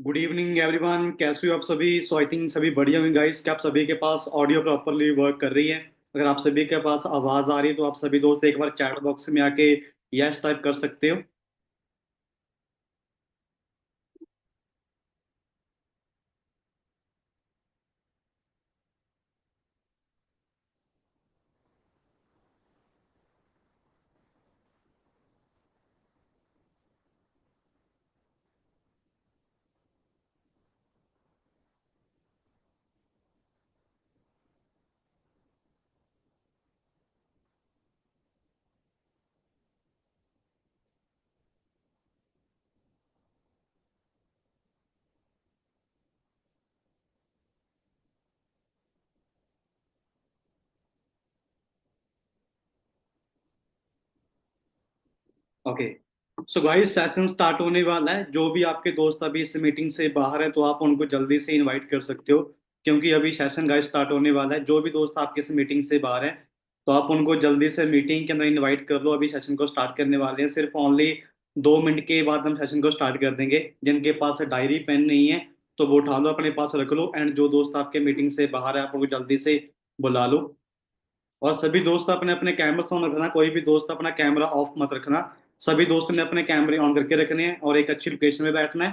Good evening everyone, कैसे हो आप सभी? सो आई थिंक सभी बढ़िया होंगे गाइस। क्या आप सभी के पास ऑडियो प्रॉपरली वर्क कर रही है? अगर आप सभी के पास आवाज आ रही है तो आप सभी दोस्त एक बार चैट बॉक्स में आके यस टाइप कर सकते हो। Okay. So guys, session start होने वाला है। जो भी आपके दोस्त अभी इस मीटिंग से बाहर हैं तो आप उनको जल्दी से इनवाइट कर सकते हो, क्योंकि अभी सेशन गाइस स्टार्ट होने वाला है। जो भी दोस्त आपके इस मीटिंग से बाहर हैं तो आप उनको जल्दी से मीटिंग के अंदर इनवाइट कर लो। अभी सेशन को स्टार्ट करने वाले हैं, सिर्फ ओनली 2 मिनट के बाद हम सेशन को स्टार्ट कर देंगे। जिनके पास डायरी पेन नहीं है तो वो उठा लो, अपने पास रख लो, एंड जो दोस्त आपके मीटिंग से बाहर है आप उनको जल्दी से बुला लो। और सभी दोस्त अपने अपने कैमरा ऑन रखना, कोई भी दोस्त अपना कैमरा ऑफ मत रखना। सभी दोस्तों ने अपने कैमरे ऑन करके रखने हैं और एक अच्छी लोकेशन में बैठना है,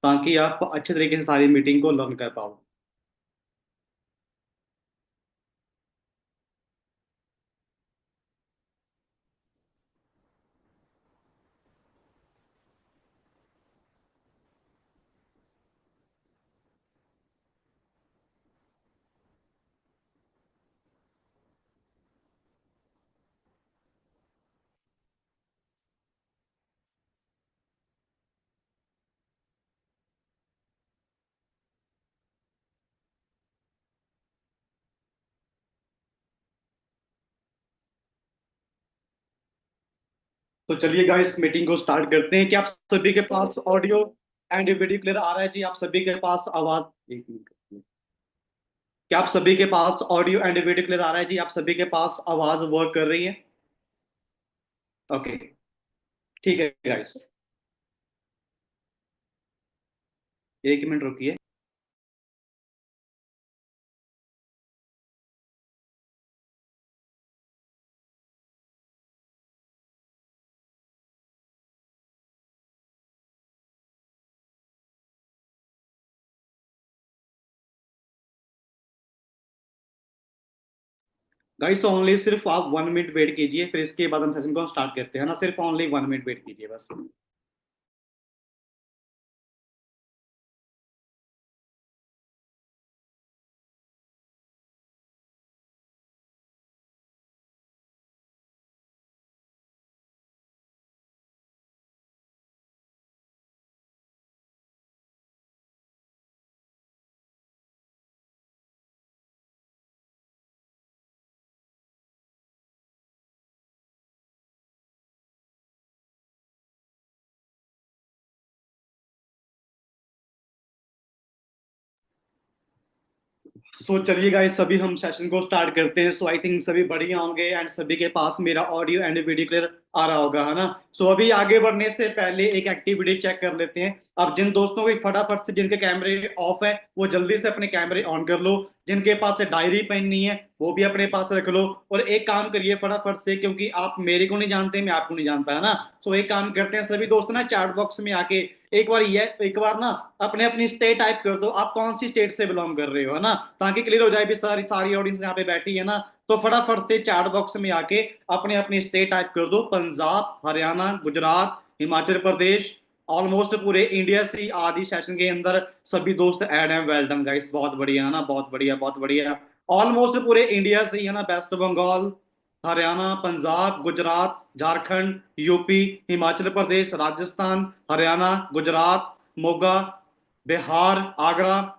ताकि आप अच्छे तरीके से सारी मीटिंग को लर्न कर पाओ। तो चलिए गाइस, मीटिंग को स्टार्ट करते हैं। क्या आप सभी के पास ऑडियो एंड वीडियो क्लियर आ रहा है जी? आप सभी के पास आवाज, एक मिनट। क्या आप सभी के पास ऑडियो एंड वीडियो क्लियर आ रहा है जी? आप सभी के पास आवाज वर्क कर रही है? ओके, ठीक है गाइस, एक मिनट रुकिए। गाइस ओनली सिर्फ आप 1 मिनट वेट कीजिए, फिर इसके बाद हम सेशन को स्टार्ट करते हैं ना। सिर्फ ओनली 1 मिनट वेट कीजिए बस। सो चलिए गाइस, सभी हम सेशन को स्टार्ट करते हैं। सो आई थिंक सभी बढ़िया होंगे एंड सभी के पास मेरा ऑडियो एंड वीडियो क्लियर आ रहा होगा, है ना? सो अभी आगे बढ़ने से पहले एक एक्टिविटी चेक कर लेते हैं। अब जिन दोस्तों को फटाफट से, जिनके कैमरे ऑफ है, वो जल्दी से अपने कैमरे ऑन कर लो। जिनके पास डायरी पेन नहीं है वो भी अपने पास रख लो। और एक काम करिए फटाफट से, क्योंकि आप मेरे को नहीं जानते, मैं आपको नहीं जानता, है ना? सो एक काम करते हैं, सभी दोस्त ना चैट बॉक्स में आके एक बार ना अपने अपनी स्टेट टाइप कर दो। आप कौन सी स्टेट से बिलोंग कर रहे हो, है ना? ताकि क्लियर हो जाए भी, सारी सारी ऑडियंस यहाँ पे बैठी है ना। तो फटाफट से चैट बॉक्स में आके अपने अपनी स्टेट टाइप कर दो। पंजाब, हरियाणा, गुजरात, हिमाचल प्रदेश। ऑलमोस्ट पूरे इंडिया से आदि सेशन के अंदर सभी दोस्त ऐड हैं। वेल डन गाइस, बहुत बढ़िया, है ना? बहुत बढ़िया, बहुत बढ़िया। ऑलमोस्ट पूरे इंडिया से ही, है ना? Waste Bengal, Haryana, Punjab, Gujarat, Jharkhand, UP, Himachal Pradesh, Rajasthan, Haryana, Gujarat, Moga, Bihar, Agra.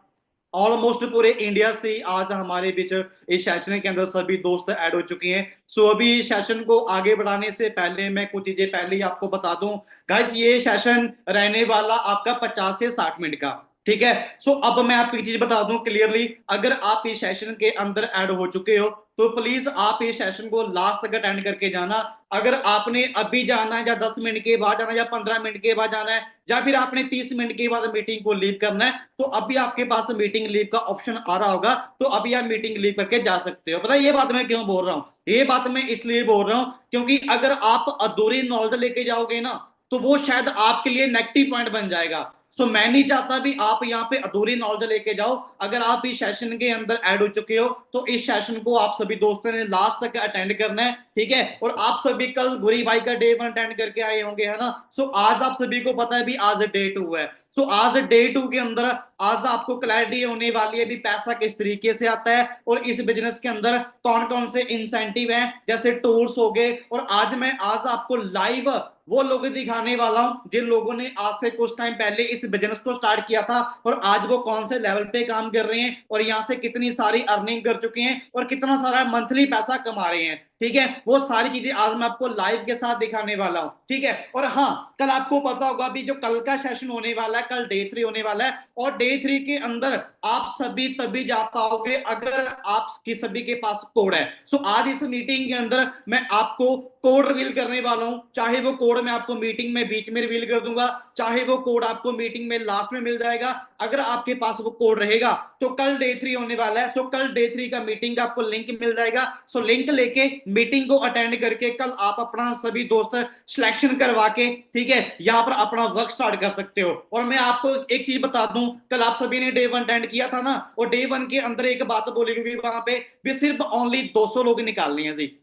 Almost पूरे इंडिया से आज हमारे बीच इस सेशन के अंदर सभी दोस्त ऐड हो चुके हैं। सो अभी सेशन को आगे बढ़ाने से पहले मैं कुछ चीजें पहले ही आपको बता दूं। गाइस, ये सेशन रहने वाला आपका 50 से 60 मिनट का। ठीक है। सो अब मैं आपको एक चीज बता दूं क्लियरली, अगर आप इस सेशन के अंदर ऐड हो चुके हो तो प्लीज आप इस सेशन को लास्ट तक अटेंड करके जाना। अगर आपने अभी जाना है या 10 मिनट के बाद जाना है या 15 मिनट के बाद जाना है या फिर आपने 30 मिनट के बाद मीटिंग को लीव करना है, तो अभी आपके पास मीटिंग लीव का ऑप्शन आ रहा होगा, तो अभी आप मीटिंग लीव करके जा सकते हो। पता है ये बात मैं क्यों बोल रहा हूँ? ये बात मैं इसलिए बोल रहा हूँ क्योंकि अगर आप अधूरी नॉलेज लेके जाओगे ना तो वो शायद आपके लिए नेगेटिव पॉइंट बन जाएगा। सो मैं नहीं चाहता भी आप यहाँ पे अधूरी नॉलेज लेके जाओ। अगर आप इस सेशन के अंदर ऐड हो चुके हो तो इस सेशन को आप सभी दोस्तों ने लास्ट तक अटेंड करना है, ठीक है। और आप सभी कल गुरी भाई का डे 1 अटेंड करके आए होंगे, है ना। सो आज आप सभी को पता है भी आज डे 2 है। सो आज डे 2 के अंदर आज आपको क्लैरिटी होने वाली है भी पैसा किस तरीके से आता है और इस बिजनेस के अंदर कौन कौन से इंसेंटिव हैं, जैसे टूर्स हो गए। और आज आपको लाइव वो लोग दिखाने वाला हूं जिन लोगों ने आज से कुछ टाइम पहले इस बिजनेस को स्टार्ट किया था और आज वो कौन से लेवल पे काम कर रहे हैं और यहां से कितनी सारी अर्निंग कर चुके हैं और कितना सारा मंथली पैसा कमा रहे हैं, ठीक है। वो सारी चीजें आज मैं आपको लाइव के साथ दिखाने वाला हूं, ठीक है। और हाँ, कल आपको पता होगा अभी जो कल का सेशन होने वाला है, कल डे 3 होने वाला है और डे 3 के अंदर आप सभी तभी जा पाओगे अगर आपकी सभी के पास कोड है। सो आज इस मीटिंग के अंदर मैं आपको कोड रिवील करने वाला हूं, चाहे वो कोड मैं आपको मीटिंग में बीच में रिवील कर दूंगा, चाहे वो कोड आपको मीटिंग में लास्ट में मिल जाएगा। अगर आपके पास वो कोड रहेगा तो कल डे 3 होने वाला है। सो कल डे 3 का मीटिंग का आपको लिंक मिल जाएगा। सो लिंक लेके मीटिंग को अटेंड करके कल आप अपना सभी दोस्त सिलेक्शन करवा के, ठीक है, यहाँ पर अपना वर्क स्टार्ट कर सकते हो। और मैं आपको एक चीज बता दूं, कल आप सभी ने डे 1 अटेंड किया था ना, और डे 1 के अंदर एक बात बोली गई वहां पे भी सिर्फ ओनली 200 लोग निकालने हैं जी।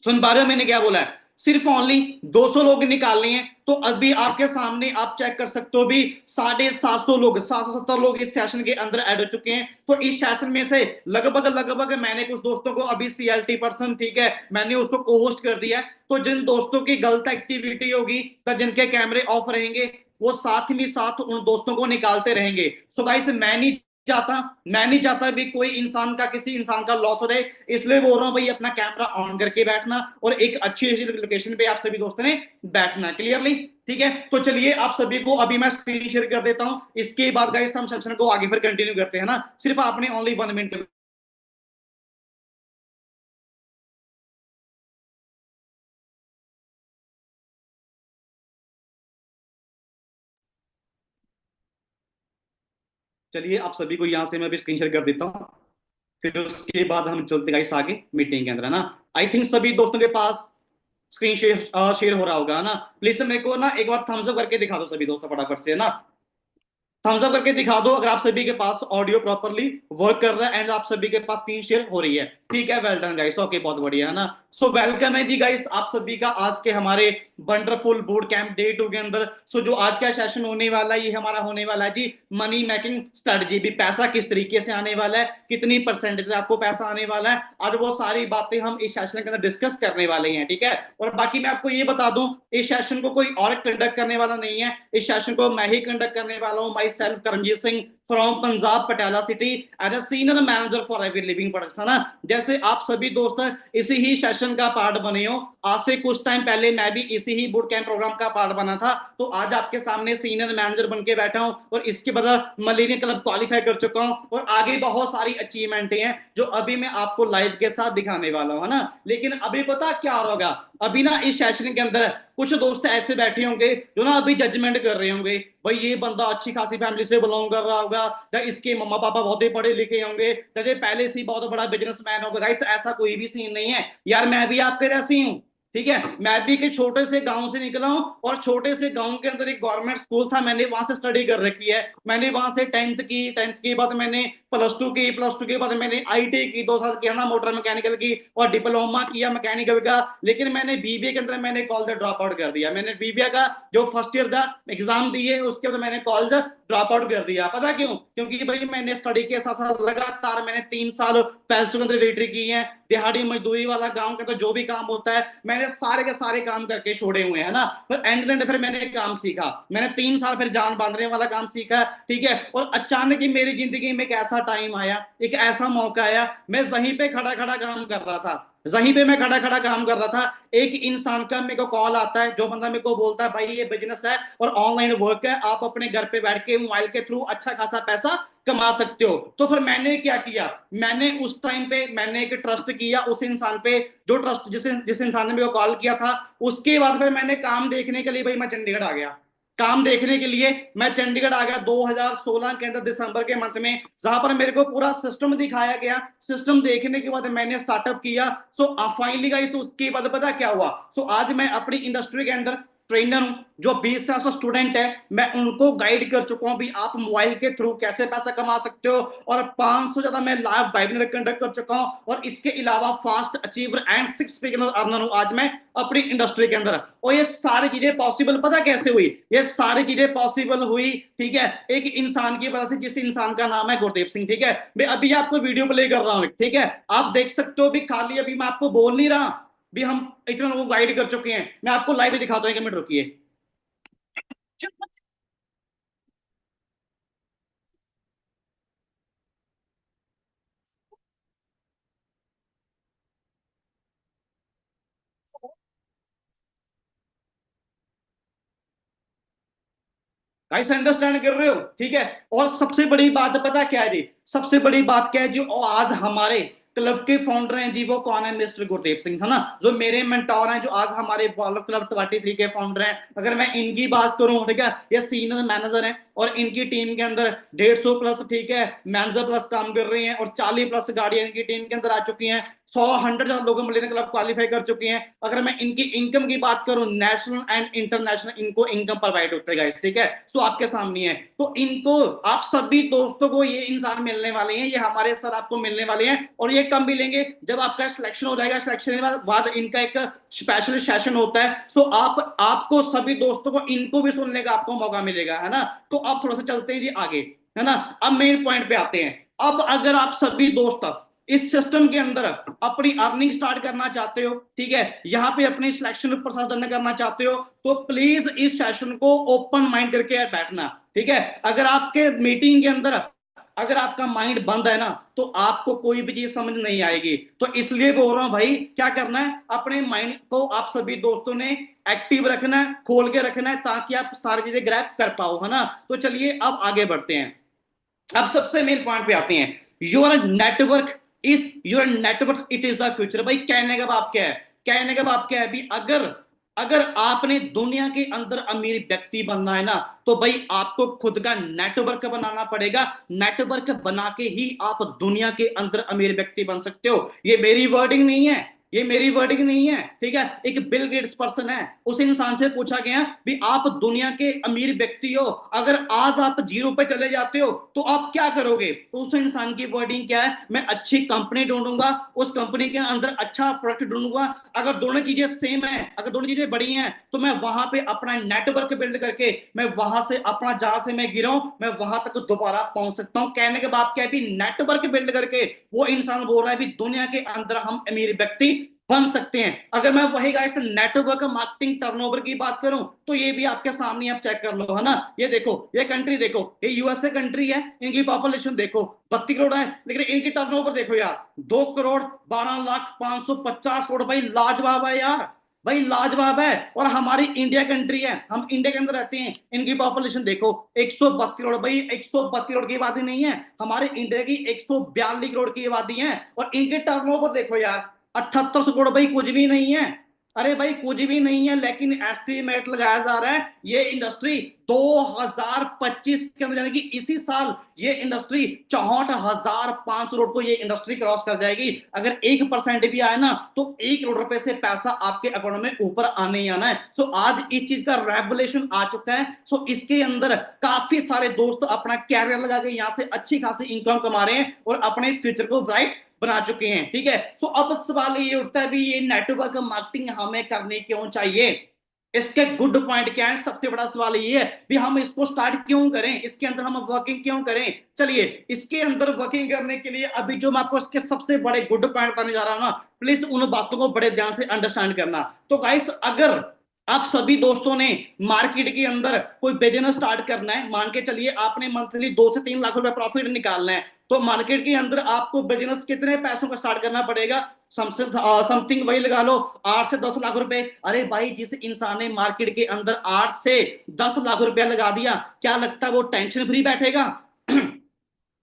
सुन पा रहे हो मैंने क्या बोला है? सिर्फ ओनली 200 लोग निकालने हैं। तो अभी आपके सामने आप चेक कर सकते हो भी 750 लोग, 770 लोग इस सेशन के अंदर ऐड हो चुके हैं। तो इस सेशन में से लगभग लगभग मैंने कुछ दोस्तों को अभी CLT पर्सन, ठीक है, मैंने उसको को होस्ट कर दिया है। तो जिन दोस्तों की गलत एक्टिविटी होगी तो जिनके कैमरे ऑफ रहेंगे वो साथ में साथ उन दोस्तों को निकालते रहेंगे। सो गाइस चाहता मैं नहीं चाहता भी कोई इंसान का, किसी इंसान का लॉस हो रहे, इसलिए बोल रहा हूं भाई अपना कैमरा ऑन करके बैठना और एक अच्छी लोकेशन पे आप सभी दोस्तों ने बैठना क्लियरली, ठीक है। तो चलिए आप सभी को अभी मैं स्क्रीन शेयर कर देता हूं, इसके बाद गाइस हम सेशन को आगे फिर कंटिन्यू करते हैं ना। सिर्फ आपने ओनली 1 मिनट। चलिए आप सभी को यहां से मैं भी स्क्रीन शेयर कर देता हूं, फिर उसके बाद हम चलते गाइस आगे मीटिंग के अंदर, है ना। आई थिंक सभी दोस्तों के पास स्क्रीन शेयर शेयर हो रहा होगा, है ना। प्लीज मेरे को ना एक बार थम्स अप करके दिखा दो सभी दोस्तों फटाफट से, है ना। थम्स अप करके दिखा दो अगर आप सभी के पास ऑडियो प्रॉपरली वर्क कर रहा है एंड आप सभी के पास स्क्रीन शेयर हो रही है, ठीक है। वेल डन गाइस, ओके, बहुत बढ़िया, है ना। सो वेलकम है जी गाइस आप सभी का आज के हमारे वंडरफुल बूट कैंप डे 2 के अंदर। सो जो आज का सेशन होने वाला है ये हमारा होने वाला है जी मनी मेकिंग स्ट्रेटजी, भी पैसा किस तरीके से आने वाला है, कितनी परसेंटेज आपको पैसा आने वाला है, आज वो सारी बातें हम इस सेशन के अंदर डिस्कस करने वाले हैं, ठीक है। और बाकी मैं आपको ये बता दूं इस सेशन को कोई और कंडक्ट करने वाला नहीं है, इस सेशन को मैं ही कंडक्ट करने वाला हूं, myself Karamjit Singh from Punjab Patiala city as a senior manager for every living products, है ना। जैसे आप सभी दोस्त इसी ही सेशन का पार्ट बने हो, आज से कुछ टाइम पहले मैं भी इसी ही बूट कैंप प्रोग्राम का पार्ट बना था, तो आज आपके सामने सीनियर मैनेजर बन के बैठा हूं और इसके बाद मलेरिया क्लब क्वालिफाई कर चुका हूं और आगे बहुत सारी अचीवमेंट हैं जो अभी मैं आपको लाइव के साथ दिखाने वाला हूं, है ना। लेकिन अभी पता क्या होगा, अभी ना इस सेशन के अंदर कुछ दोस्त ऐसे बैठे होंगे जो ना अभी जजमेंट कर रहे होंगे, भाई ये बंदा अच्छी खासी फैमिली से बिलोंग कर रहा होगा या इसके मम्मा पापा बहुत ही पढ़े लिखे होंगे या ये पहले से ही बहुत बड़ा बिजनेसमैन होगा। गाइस ऐसा कोई भी सीन नहीं है यार, मैं भी आपके जैसे ही हूँ, ठीक है। मैं भी के छोटे से गांव से निकला हूं और छोटे से गांव के अंदर एक गवर्नमेंट स्कूल था, मैंने वहां से स्टडी कर रखी है। मैंने वहां से 10th की, 10th के बाद मैंने +2 की, +2 के बाद मैंने IT की 2 साल की, है ना, मोटर मैकेनिकल की, और डिप्लोमा किया मैकेनिकल का। लेकिन मैंने BBA के अंदर मैंने कॉलेज ड्रॉप आउट कर दिया। मैंने BBA का जो फर्स्ट ईयर था एग्जाम दिए उसके बाद मैंने कॉलेज ड्रॉप आउट कर दिया। पता क्यों? क्योंकि भाई मैंने स्टडी के साथ साथ लगातार मैंने 3 साल पैसों के अंदर वेटरी की है, दिहाड़ी मजदूरी वाला गांव का तो जो भी काम होता है मैंने सारे के सारे काम करके छोड़े हुए हैं ना। फिर एंड फिर मैंने एक काम सीखा, मैंने 3 साल फिर जान बांधने वाला काम सीखा, ठीक है। और अचानक ही मेरी जिंदगी में एक ऐसा टाइम आया, एक ऐसा मौका आया, मैं वहीं पे खड़ा खड़ा काम कर रहा था, वहीं पे मैं खड़ा खड़ा काम कर रहा था, एक इंसान का मेरे को कॉल आता है, जो बंदा मेरे को बोलता है भाई ये बिजनेस है और ऑनलाइन वर्क है, आप अपने घर पे बैठ के मोबाइल के थ्रू अच्छा खासा पैसा कमा सकते हो। तो फिर मैंने क्या किया, मैंने उस टाइम पे मैंने एक ट्रस्ट किया उस इंसान पे, जो ट्रस्ट जिस इंसान ने मेरे को कॉल किया था। उसके बाद फिर मैंने काम देखने के लिए भाई मैं चंडीगढ़ आ गया। काम देखने के लिए मैं चंडीगढ़ आ गया 2016 के अंदर दिसंबर के मंथ में, जहां पर मेरे को पूरा सिस्टम दिखाया गया। सिस्टम देखने के बाद मैंने स्टार्टअप किया। सो फाइनली गाइस उसके बाद पता क्या हुआ, सो आज मैं अपनी इंडस्ट्री के अंदर ट्रेनर हूं। जो 20 से स्टूडेंट है मैं उनको गाइड कर चुका हूं भी आप मोबाइल के थ्रू कैसे पैसा कमा सकते हो, और 500 ज्यादा मैं लाइव वेबिनार कंडक्ट कर चुका हूं। और इसके अलावा fast achiever and 6 figure earner हूं आज मैं अपनी इंडस्ट्री के अंदर। और ये सारी चीजें पॉसिबल पता कैसे हुई, ये सारी चीजें पॉसिबल हुई ठीक है एक इंसान की वजह से, जिस इंसान का नाम है गुरदेव सिंह। ठीक है, मैं अभी आपको वीडियो प्ले कर रहा हूं, ठीक है आप देख सकते हो भी, खाली अभी मैं आपको बोल नहीं रहा भी हम इतने लोगों को गाइड कर चुके हैं। मैं आपको लाइव दिखाता हूं, 1 मिनट रुकिए। गाइस अंडरस्टैंड कर रहे हो, ठीक है। और सबसे बड़ी बात पता क्या है जी, सबसे बड़ी बात क्या है जो आज हमारे क्लब के फाउंडर हैं जी, वो कौन है, मिस्टर गुरदेव सिंह है ना, जो मेरे मेंटोर हैं, जो आज हमारे बॉल क्लब 23 के फाउंडर हैं। अगर मैं इनकी बात करूं, ठीक है, ये सीनियर मैनेजर हैं और इनकी टीम के अंदर 150 प्लस ठीक है मैनेजर प्लस काम कर रही हैं, और 40 प्लस गाड़ियां इनकी टीम के अंदर आ चुकी हैं। 100 लोगों मिलियन क्लब क्वालिफाई कर चुके हैं। अगर मैं इनकी इनकम की बात करूं, नेशनल एंड इंटरनेशनल इनको इनकम प्रोवाइड होते हैं गाइस, ठीक है। सो आपके सामने है, तो इनको आप सभी दोस्तों को ये इंसान मिलने वाले हैं, ये हमारे सर आपको मिलने वाले हैं। और ये कब मिलेंगे, जब आपका सिलेक्शन हो जाएगा, सिलेक्शन के बाद इनका एक स्पेशल सेशन होता है। सो आपको सभी दोस्तों को इनको भी सुनने का आपको मौका मिलेगा, है ना। तो आप थोड़ा सा चलते हैं जी आगे, है ना। अब मेन पॉइंट पे आते हैं। अब अगर आप सभी दोस्त इस सिस्टम के अंदर अपनी अर्निंग स्टार्ट करना चाहते हो, ठीक है, यहाँ पे अपनी सिलेक्शन प्रोसेस डन करना चाहते हो, तो प्लीज इस सेशन को ओपन माइंड करके बैठना, ठीक है। अगर आपके मीटिंग के अंदर अगर आपका माइंड बंद है ना, तो आपको कोई भी चीज समझ नहीं आएगी। तो इसलिए बोल रहा हूं भाई, क्या करना है, अपने माइंड को आप सभी दोस्तों ने एक्टिव रखना है, खोल के रखना है, ताकि आप सारी चीजें ग्रैब कर पाओ, है ना। तो चलिए अब आगे बढ़ते हैं। अब सबसे मेन पॉइंट पे आते हैं, your network it is the future. भाई कहने का भाव क्या है, कहने का भाव क्या है भी, अगर अगर आपने दुनिया के अंदर अमीर व्यक्ति बनना है ना, तो भाई आपको खुद का नेटवर्क बनाना पड़ेगा। नेटवर्क बना के ही आप दुनिया के अंदर अमीर व्यक्ति बन सकते हो। ये मेरी वर्डिंग नहीं है, ये मेरी वर्डिंग नहीं है, ठीक है। एक बिल गेट्स पर्सन है, उस इंसान से पूछा गया भी आप दुनिया के अमीर व्यक्ति हो, अगर आज आप जीरो पे चले जाते हो तो आप क्या करोगे। तो उस इंसान की वर्डिंग क्या है, मैं अच्छी कंपनी ढूंढूंगा, उस कंपनी के अंदर अच्छा प्रोडक्ट ढूंढूंगा। अगर दोनों चीजें सेम है, अगर दोनों चीजें बड़ी हैं, तो मैं वहां पे अपना नेटवर्क बिल्ड करके मैं वहां से अपना, जहां से मैं गिरा हूं, मैं वहां तक दोबारा पहुंच सकता हूं। कहने के बाद क्या है भी, नेटवर्क बिल्ड करके वो इंसान बोल रहा है भी दुनिया के अंदर हम अमीर व्यक्ति बन सकते हैं। अगर मैं वही गाइस नेटवर्क मार्केटिंग टर्नओवर की बात करूं, तो ये भी आपके सामने आप चेक कर लो, है ना। ये देखो, ये कंट्री देखो, ये यूएसए कंट्री है, इनकी पॉपुलेशन देखो 32 करोड़ है, लेकिन इनकी टर्नओवर देखो यार 2 करोड़ 12 लाख 550 करोड़। भाई लाजवाब है यार, भाई लाजवाब है। और हमारी इंडिया कंट्री है, हम इंडिया के अंदर रहते हैं, इनकी पॉपुलेशन देखो 132 करोड़। भाई 132 करोड़ की आबादी नहीं है, हमारे इंडिया की 142 करोड़ की आबादी है। और इनके टर्नओवर देखो यार 78 करोड़। भाई कुछ भी नहीं है, अरे भाई कुछ भी नहीं है, लेकिन एस्टिमेट लगाया जा रहा है ये इंडस्ट्री 2025 के अंदर, यानी कि इसी साल ये इंडस्ट्री 64,500 करोड़ को ये इंडस्ट्री क्रॉस कर जाएगी। अगर 1% भी आए ना, तो 1 करोड़ रुपए से पैसा आपके अकाउंट में ऊपर आने ही आना है। सो आज इस चीज का रेवोल्यूशन आ चुका है। सो इसके अंदर काफी सारे दोस्त अपना कैरियर लगा के यहाँ से अच्छी खासी इनकम कमा रहे हैं और अपने फ्यूचर को ब्राइट बना चुके हैं, ठीक है। सो अब सवाल ये उठता है भी, ये नेटवर्क मार्केटिंग हमें करनी क्यों चाहिए, इसके गुड पॉइंट क्या है। सबसे बड़ा सवाल ये है भी, हम इसको स्टार्ट क्यों करें, इसके अंदर हम वर्किंग क्यों करें। चलिए इसके अंदर वर्किंग करने के लिए अभी जो मैं आपको इसके सबसे बड़े गुड पॉइंट बताने जा रहा हूं ना, प्लीज उन बातों को बड़े ध्यान से अंडरस्टैंड करना। तो गाइस, अगर आप सभी दोस्तों ने मार्केट के अंदर कोई बिजनेस स्टार्ट करना है, मान के चलिए आपने मंथली 2 से 3 लाख रुपए प्रॉफिट निकालना है, तो मार्केट के अंदर आपको बिजनेस कितने पैसों का स्टार्ट करना पड़ेगा? समथिंग वही लगा लो 8 से 10 लाख रुपए। अरे भाई, जिस इंसान ने मार्केट के अंदर 8 से 10 लाख रुपया लगा दिया, क्या लगता है वो टेंशन फ्री बैठेगा?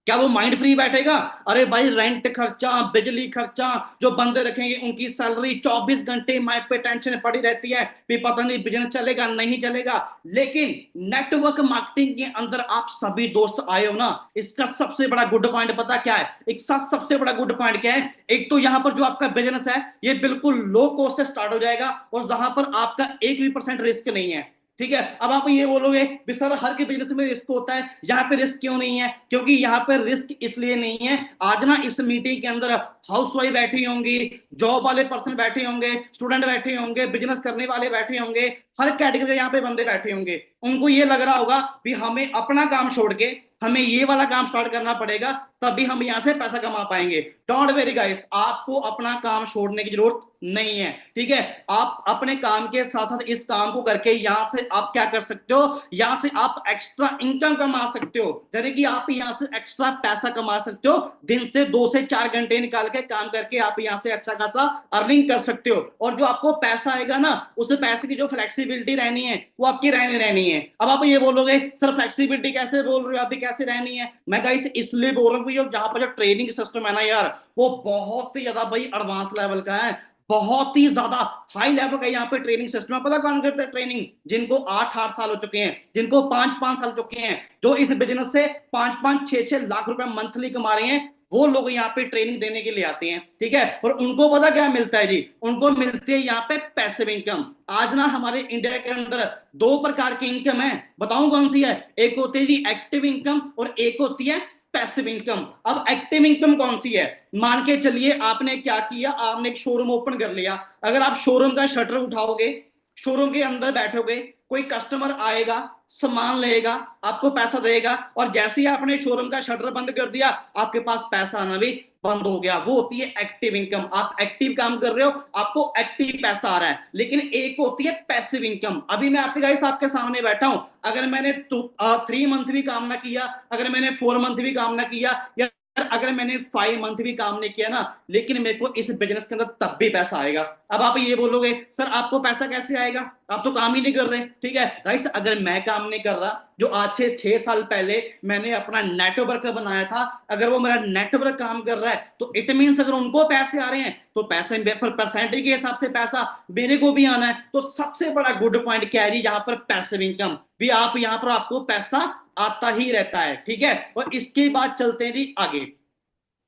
क्या वो माइंड फ्री बैठेगा? अरे भाई, रेंट खर्चा, बिजली खर्चा, जो बंदे रखेंगे उनकी सैलरी 24 घंटे माइंड पे टेंशन पड़ी रहती है भी पता नहीं बिजनेस चलेगा नहीं चलेगा। लेकिन नेटवर्क मार्केटिंग के अंदर आप सभी दोस्त आए हो ना, इसका सबसे बड़ा गुड पॉइंट पता क्या है? एक साथ सबसे बड़ा गुड पॉइंट क्या है? एक तो यहां पर जो आपका बिजनेस है ये बिल्कुल लो कॉस्ट से स्टार्ट हो जाएगा, और जहां पर आपका 1% रिस्क नहीं है। ठीक है, अब आप ये बोलोगे भी सर हर के बिजनेस में रिस्क होता है, यहाँ पे रिस्क क्यों नहीं है? क्योंकि यहाँ पे रिस्क इसलिए नहीं है, आज ना इस मीटिंग के अंदर हाउसवाइफ बैठी होंगी, जॉब वाले पर्सन बैठे होंगे, स्टूडेंट बैठे होंगे, बिजनेस करने वाले बैठे होंगे, हर कैटेगरी के यहाँ पे बंदे बैठे होंगे। उनको ये लग रहा होगा भी हमें अपना काम छोड़ के हमें ये वाला काम स्टार्ट करना पड़ेगा, तभी हम यहां से पैसा कमा पाएंगे। डोंट वेरी गाइस, आपको अपना काम छोड़ने की जरूरत नहीं है। ठीक है, आप अपने काम के साथ साथ इस काम को करके यहां से आप क्या कर सकते हो? यहां से आप एक्स्ट्रा इनकम कमा सकते हो, यानी कि आप यहां से एक्स्ट्रा पैसा कमा सकते हो। दिन से 2 से 4 घंटे निकाल के काम करके आप यहां से अच्छा खासा अर्निंग कर सकते हो, और जो आपको पैसा आएगा ना, उस पैसे की जो फ्लेक्सिबिलिटी रहनी है वो आपकी रहनी रहनी है। अब आप ये बोलोगे सर फ्लेक्सिबिलिटी कैसे बोल रहे हो, अभी कैसे रहनी है? मैं गाइस इसलिए बोल रहा हूँ जहां पर जो ट्रेनिंग सिस्टम है ना यार, वो बहुत ही ज्यादा भाई एडवांस लेवल का है, बहुत ही ज्यादा हाई लेवल का यहाँ पे ट्रेनिंग सिस्टम है। पता कौन करता है ट्रेनिंग? जिनको 8 8 साल हो चुके हैं, जिनको 5 5 साल हो चुके हैं, जो इस बिजनेस से 5 5 6 6 लाख रुपए मंथली कमा रहे हैं, वो लोग यहाँ पे ट्रेनिंग देने के लिए आते हैं। ठीक है, और उनको पता क्या मिलता है जी? उनको मिलती है यहाँ पे पैसिव इनकम। आज ना हमारे इंडिया के अंदर 2 प्रकार की इनकम है, बताऊं कौन सी है? एक होती है जी एक्टिव इनकम, और एक होती है पैसिव इनकम। अब एक्टिव इनकम कौन सी है? मान के चलिए आपने क्या किया, आपने एक शोरूम ओपन कर लिया। अगर आप शोरूम का शटर उठाओगे, शोरूम के अंदर बैठोगे, कोई कस्टमर आएगा, सामान लेगा, आपको पैसा देगा, और जैसे ही आपने शोरूम का शटर बंद कर दिया, आपके पास पैसा आना भी बंद हो गया। वो होती है एक्टिव इनकम। आप एक्टिव काम कर रहे हो, आपको एक्टिव पैसा आ रहा है। लेकिन एक होती है पैसिव इनकम। अभी मैं आपके गाइस आपके सामने बैठा हूं, अगर मैंने 3 मंथ भी काम ना किया, अगर मैंने 4 मंथ भी काम ना किया, या अगर मैंने 5 मंथ भी काम नहीं किया ना, लेकिन मेरे को इस बिजनेस के अंदर तब भी पैसा आएगा। अब आप ये बोलोगे सर आपको पैसा कैसे आएगा, आप तो काम ही नहीं कर रहे। ठीक है गाइस, अगर मैं काम नहीं कर रहा, जो आज से 6 साल पहले मैंने अपना नेटवर्क बनाया था, अगर वो मेरा नेटवर्क काम कर रहा है, तो इट मीन्स अगर उनको पैसे आ रहे हैं, तो पैसे परसेंटेज के हिसाब से पैसा मेरे को भी आना है। तो सबसे बड़ा गुड पॉइंट क्या है जी? यहाँ पर पैसिव इनकम भी, आप यहाँ पर आपको पैसा आता ही रहता है। ठीक है, और इसके बाद चलते हैं जी आगे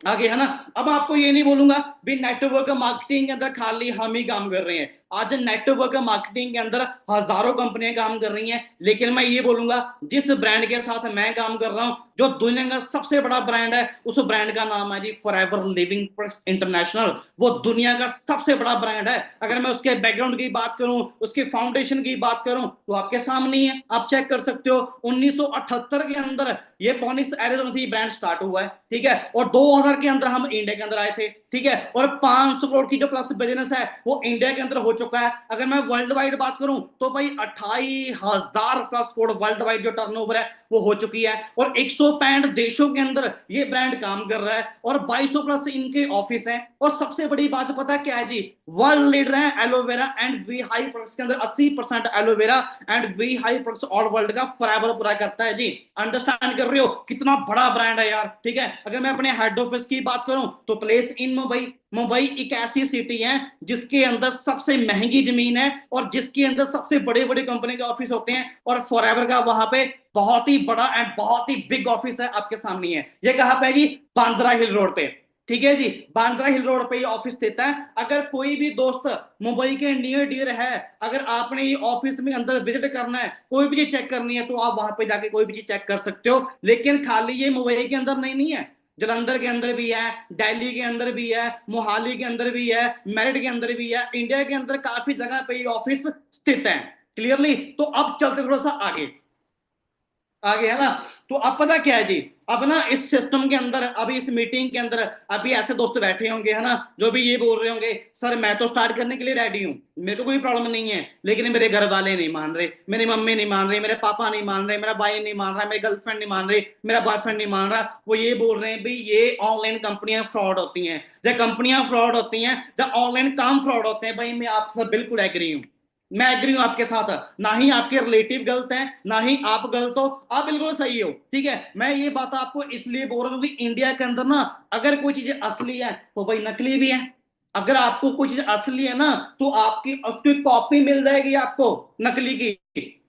आगे, है ना। अब आपको ये नहीं बोलूंगा भी नेटवर्क मार्केटिंग के अंदर खाली हम ही काम कर रहे हैं। आज नेटवर्क मार्केटिंग के अंदर हजारों कंपनियां काम कर रही हैं, लेकिन मैं ये बोलूंगा जिस ब्रांड के साथ मैं काम कर रहा हूं, जो दुनिया का सबसे बड़ा ब्रांड है, उस ब्रांड का नाम है जी फॉरएवर लिविंग प्रोडक्ट्स इंटरनेशनल। वो दुनिया का सबसे बड़ा ब्रांड है। अगर मैं उसके बैकग्राउंड की बात करूं, उसके फाउंडेशन की बात करूं, तो आपके सामने ही है, आप चेक कर सकते हो। 1978 के अंदर ये फोनिक्स एरिजोना से ब्रांड स्टार्ट हुआ है। ठीक है, और 2000 के अंदर हम इंडिया के अंदर आए थे। ठीक है, और 500 करोड़ की जो प्लस बिजनेस है वो इंडिया के अंदर हो चुका है। अगर मैं वर्ल्ड वाइड बात करूं, तो भाई 28,000 प्लस करोड़ वर्ल्ड वाइड जो टर्नओवर है वो हो चुकी है, और 165 देशों के अंदर ये ब्रांड काम कर रहा है, और 2200 प्लस इनके ऑफिस हैं। और सबसे बड़ी बात पता क्या है जी? वर्ल्ड लीडर है aloe vera and we high products के अंदर। 80% aloe vera and we high products all world का फॉरएवर पूरा करता है जी। अंडरस्टैंड कर रहे हो कितना बड़ा ब्रांड है यार? ठीक है, अगर मैं अपने हेड ऑफिस की बात करूं, तो प्लेस इन मुंबई। मुंबई एक ऐसी सिटी है जिसके अंदर सबसे महंगी जमीन है, और जिसके अंदर सबसे बड़े बड़े कंपनी के ऑफिस होते हैं, और फॉरएवर का वहां पे बहुत ही बड़ा एंड बहुत ही बिग ऑफिस है, आपके सामने है। ये कहां पे है जी? बांद्रा हिल रोड पे। ठीक है जी, बांद्रा हिल रोड पे ये ऑफिस स्थित है। अगर कोई भी दोस्त मुंबई के नियर डियर है, अगर आपने ये ऑफिस में अंदर विजिट करना है, कोई भी चीज चेक करनी है, तो आप वहां पे जाके कोई भी चीज चेक कर सकते हो। लेकिन खाली ये मुंबई के अंदर नहीं है, जलंधर के अंदर भी है, दिल्ली के अंदर भी है, मोहाली के अंदर भी है, मेरठ के अंदर भी है। इंडिया के अंदर काफी जगह पे ये ऑफिस स्थित है। क्लियरली, तो अब चलते थोड़ा सा आगे। आगे है ना। तो अब पता क्या है जी, अब ना इस सिस्टम के अंदर, अभी इस मीटिंग के अंदर अभी ऐसे दोस्त बैठे होंगे है ना, जो भी ये बोल रहे होंगे सर मैं तो स्टार्ट करने के लिए रेडी हूँ, मेरे को कोई प्रॉब्लम नहीं है, लेकिन मेरे घर वाले नहीं मान रहे, मेरी मम्मी नहीं मान रही, मेरे पापा नहीं मान रहे, मेरा भाई नहीं मान रहा, मेरी गर्लफ्रेंड नहीं मान रही, मेरा बॉयफ्रेंड नहीं मान रहा। वो ये बोल रहे हैं भाई ये ऑनलाइन कंपनियां फ्रॉड होती हैं, जब कंपनियां फ्रॉड होती हैं, जब ऑनलाइन काम फ्रॉड होते हैं, भाई मैं आपके साथ बिल्कुल एग्री हूँ, मैं एग्री हूं आपके साथ। ना ही आपके रिलेटिव गलत हैं, ना ही आप गलत हो, आप बिल्कुल सही हो। ठीक है, मैं ये बात आपको इसलिए बोल रहा हूँ कि इंडिया के अंदर ना अगर कोई चीज असली है तो भाई नकली भी है। अगर आपको कोई चीज असली है ना तो आपकी उसकी कॉपी मिल जाएगी आपको नकली की।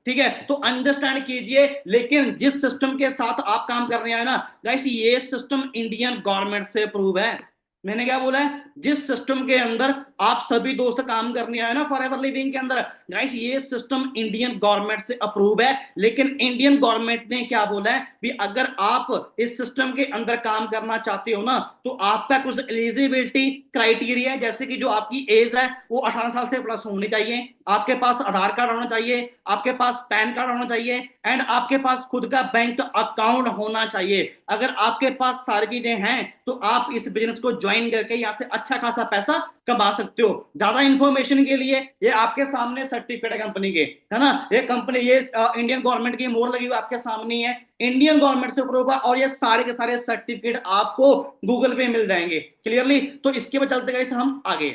ठीक है, तो अंडरस्टैंड कीजिए, लेकिन जिस सिस्टम के साथ आप काम कर रहे हैं ना गाइस, ये सिस्टम इंडियन गवर्नमेंट से अप्रूव है। मैंने क्या बोला है, जिस सिस्टम के अंदर आप सभी दोस्त काम करने आए ना फॉर एवर लिविंग के अंदर, गाइस ये सिस्टम इंडियन गवर्नमेंट से अप्रूव है। लेकिन इंडियन गवर्नमेंट ने क्या बोला है भी अगर आप इस सिस्टम के अंदर काम करना चाहते हो ना तो आपका कुछ एलिजिबिलिटी क्राइटेरिया है, जैसे कि जो आपकी एज है वो 18 साल से प्लस होनी चाहिए, आपके पास आधार कार्ड होना चाहिए, आपके पास पैन कार्ड होना चाहिए, एंड आपके पास खुद का बैंक अकाउंट होना चाहिए। अगर आपके पास सारी चीजें हैं तो आप इस बिजनेस को ज्वाइन करके यहाँ से अच्छा खासा पैसा कमा सकते हो। ज्यादा इंफॉर्मेशन के लिए ये आपके सामने सर्टिफिकेट है कंपनी के, है ना, ये कंपनी ये इंडियन गवर्नमेंट की मोहर लगी हुई आपके सामने है, इंडियन गवर्नमेंट से अप्रूव है, और ये सारे के सारे सर्टिफिकेट आपको गूगल पे मिल जाएंगे क्लियरली। तो इसके बाद चलते गए हम आगे,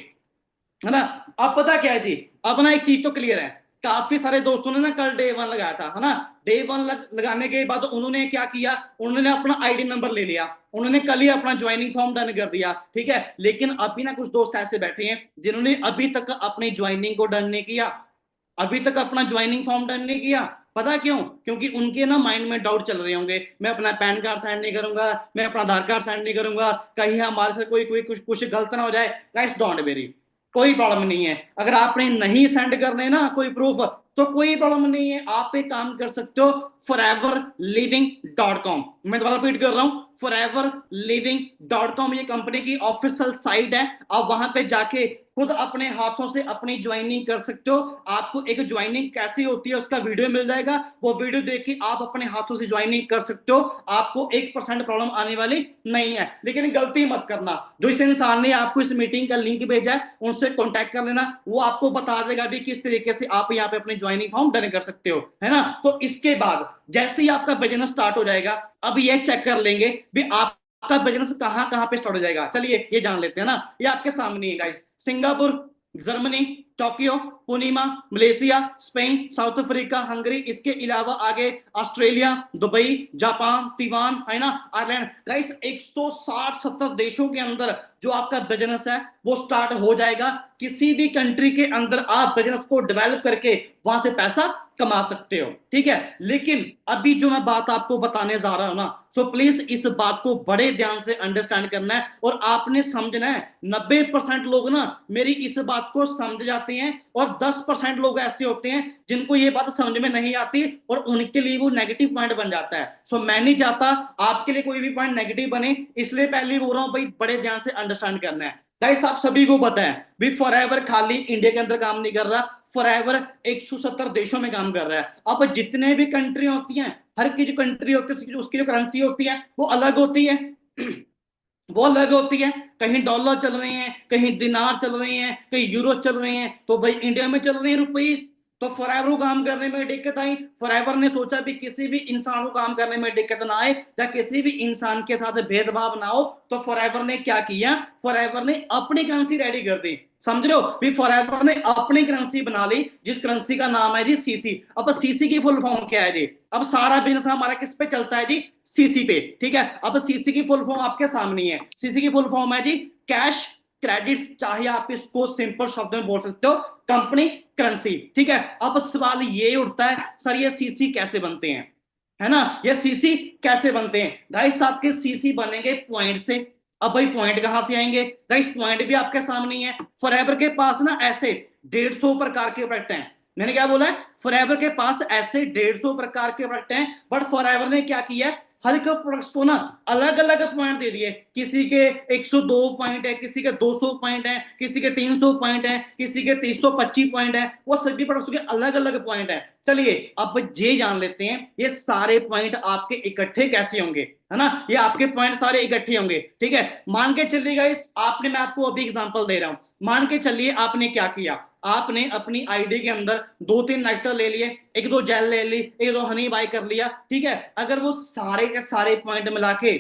है ना। अब पता क्या है जी, अब ना एक चीज तो क्लियर है, काफी सारे दोस्तों ने ना कल डे वन लगाया था, है ना। डे वन लगाने के बाद उन्होंने क्या किया, उन्होंने अपना आईडी नंबर ले लिया, उन्होंने कल ही अपना ज्वाइनिंग फॉर्म डन कर दिया। ठीक है, लेकिन अभी ना कुछ दोस्त ऐसे बैठे हैं जिन्होंने अभी तक अपनी ज्वाइनिंग को डन नहीं किया, अभी तक अपना ज्वाइनिंग फॉर्म डन नहीं किया। पता क्यों, क्योंकि उनके ना माइंड में डाउट चल रहे होंगे, मैं अपना पैन कार्ड सेंड नहीं करूंगा, मैं अपना आधार कार्ड सेंड नहीं करूंगा, कहीं हमारे से कोई कोई कुछ कुछ गलत ना हो जाए। गाइस डोंट वेरी, कोई प्रॉब्लम नहीं है, अगर आपने नहीं सेंड करने ना कोई प्रूफ तो कोई प्रॉब्लम नहीं है, आप एक काम कर सकते हो foreverliving.com, मैं दोबारा रिपीट कर रहा हूं, foreverliving.com ये कंपनी की ऑफिशियल साइट है, आप वहां पे जाके खुद अपने हाथों से अपनी ज्वाइनिंग कर सकते हो। आपको एक ज्वाइनिंग कैसी होती है उसका वीडियो मिल जाएगा, वो वीडियो देख के आप अपने हाथों से ज्वाइनिंग कर सकते हो, आपको 1% प्रॉब्लम आने वाली नहीं है। लेकिन गलती मत करना, जो इस इंसान ने आपको इस मीटिंग का लिंक भेजा है उनसे कॉन्टैक्ट कर लेना, वो आपको बता देगा भी किस तरीके से आप यहाँ पे अपने ज्वाइनिंग फॉर्म डन कर सकते हो, है ना। तो इसके बाद जैसे ही आपका बिजनेस स्टार्ट हो जाएगा, अब ये चेक कर लेंगे भी आपका बिजनेस कहां कहां पे स्टार्ट हो जाएगा। चलिए ये जान लेते हैं ना, ये आपके सामने है गाइस, सिंगापुर, जर्मनी, टोक्यो, पुनीमा, Malaysia, Spain, South Africa, Hungary, इसके अलावा आगे ऑस्ट्रेलिया, दुबई, जापान, ताइवान, है ना, आयरलैंड। गाइस 160-70 देशों के अंदर जो आपका बिजनेस है वो स्टार्ट हो जाएगा। किसी भी कंट्री के अंदर आप बिजनेस को डेवलप करके वहां से पैसा कमा सकते हो। ठीक है, लेकिन अभी जो मैं बात आपको बताने जा रहा हूं ना, सो प्लीज इस बात को बड़े ध्यान से अंडरस्टैंड करना है और आपने समझना है। 90% लोग ना मेरी इस बात को समझ जाते हैं और 10% लोग ऐसे होते हैं जिनको ये बात समझ में नहीं आती और उनके लिए वो नेगेटिव पॉइंट बन जाता है। सो मैं नहीं चाहता आपके लिए कोई भी पॉइंट नेगेटिव बने, इसलिए पहले बोल रहा हूं भाई बड़े ध्यान से अंडरस्टैंड करना है। गाइस आप सभी को पता है भी फॉरएवर खाली इंडिया के अंदर काम नहीं कर रहा, फॉरएवर 170 देशों में काम कर रहा है। अब जितने भी कंट्री होती हैं, हर की जो कंट्री होती है उसकी जो करेंसी होती है वो अलग होती है वो अलग होती है, कहीं डॉलर चल रहे हैं, कहीं दिनार चल रहे हैं, कहीं यूरो चल रहे हैं, तो भाई इंडिया में चल रहे हैं रुपीस। तो फॉरएवर काम करने में दिक्कत आई, फॉरएवर ने सोचा भी किसी भी इंसान को काम करने में दिक्कत ना आए या किसी भी इंसान के साथ भेदभाव ना हो, तो फॉरएवर ने क्या किया, फॉरएवर ने अपनी करेंसी रेडी कर दी। समझ रहे हो भी, फॉरएवर ने अपनी करेंसी बना ली जिस करेंसी का नाम है जी सीसी। अब सीसी की फुल फॉर्म क्या है जी, अब सारा बिजनेस हमारा किस पे चलता है जी, सीसी पे। ठीक है, अब सीसी की फुल फॉर्म आपके सामने है, सीसी की फुल फॉर्म है जी कैश क्रेडिट्स, चाहे आप इसको सिंपल शब्द में बोल सकते हो कंपनी करेंसी। ठीक है, अब सवाल ये उठता है सर ये सीसी कैसे बनते हैं, है ना, ये सीसी कैसे बनते हैं। गाइस आपके सीसी बनेंगे पॉइंट से। अब भाई पॉइंट कहां से आएंगे, गाइस पॉइंट भी आपके सामने है। फॉरएवर के पास ना ऐसे 150 प्रकार के प्रोडक्ट हैं, मैंने क्या बोला है, फॉरएवर के पास ऐसे 150 प्रकार के प्रोडक्ट हैं, बट फॉरएवर ने क्या किया, हर एक प्रोडक्ट्स को ना अलग अलग पॉइंट दे दिए, किसी के 102 पॉइंट है, किसी के 200 पॉइंट है, किसी के 300 पॉइंट है, किसी के 325 पॉइंट है, वो सभी प्रोडक्ट्स के अलग अलग पॉइंट है। चलिए अब ये जान लेते हैं ये सारे पॉइंट आपके इकट्ठे कैसे होंगे, है ना, ये आपके पॉइंट सारे इकट्ठे होंगे। ठीक है, मान के चलिएगा इस आपने, मैं आपको अभी एग्जांपल दे रहा हूं, मान के चलिए आपने क्या किया, आपने अपनी आईडी के अंदर दो तीन नेक्टर ले लिए, एक दो जेल ले ली, एक दो हनी बाय कर लिया। ठीक है, अगर वो सारे के सारे पॉइंट मिला के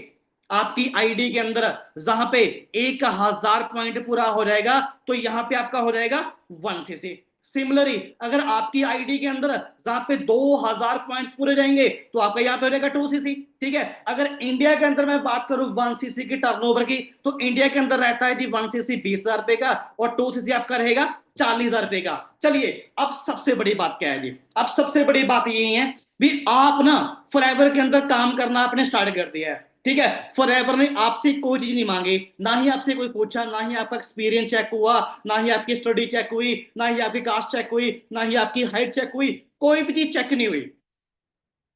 आपकी आईडी के अंदर जहां पे 1000 पॉइंट पूरा हो जाएगा, तो यहां पे आपका हो जाएगा 1cc। सिमिलरली अगर आपकी आईडी के अंदर जहां पे 2000 पॉइंट्स पूरे जाएंगे, तो आपका यहां पे हो जाएगा 2cc। ठीक है, अगर इंडिया के अंदर मैं बात करूं 1cc की टर्नओवर की, तो इंडिया के अंदर रहता है जी 1cc 20,000 रुपए का, और 2cc आपका रहेगा 40,000 रुपए का। चलिए अब सबसे बड़ी बात क्या है जी, अब सबसे बड़ी बात यही है भी आप ना फॉरएवर के अंदर काम करना आपने स्टार्ट कर दिया है। ठीक है, फॉरएवर ने आपसे कोई चीज नहीं मांगी, ना ही आपसे कोई पूछा, ना ही आपका एक्सपीरियंस चेक हुआ, ना ही आपकी स्टडी चेक हुई, ना ही आपकी कास्ट चेक हुई, ना ही आपकी हाइट चेक हुई, कोई भी चीज चेक नहीं हुई,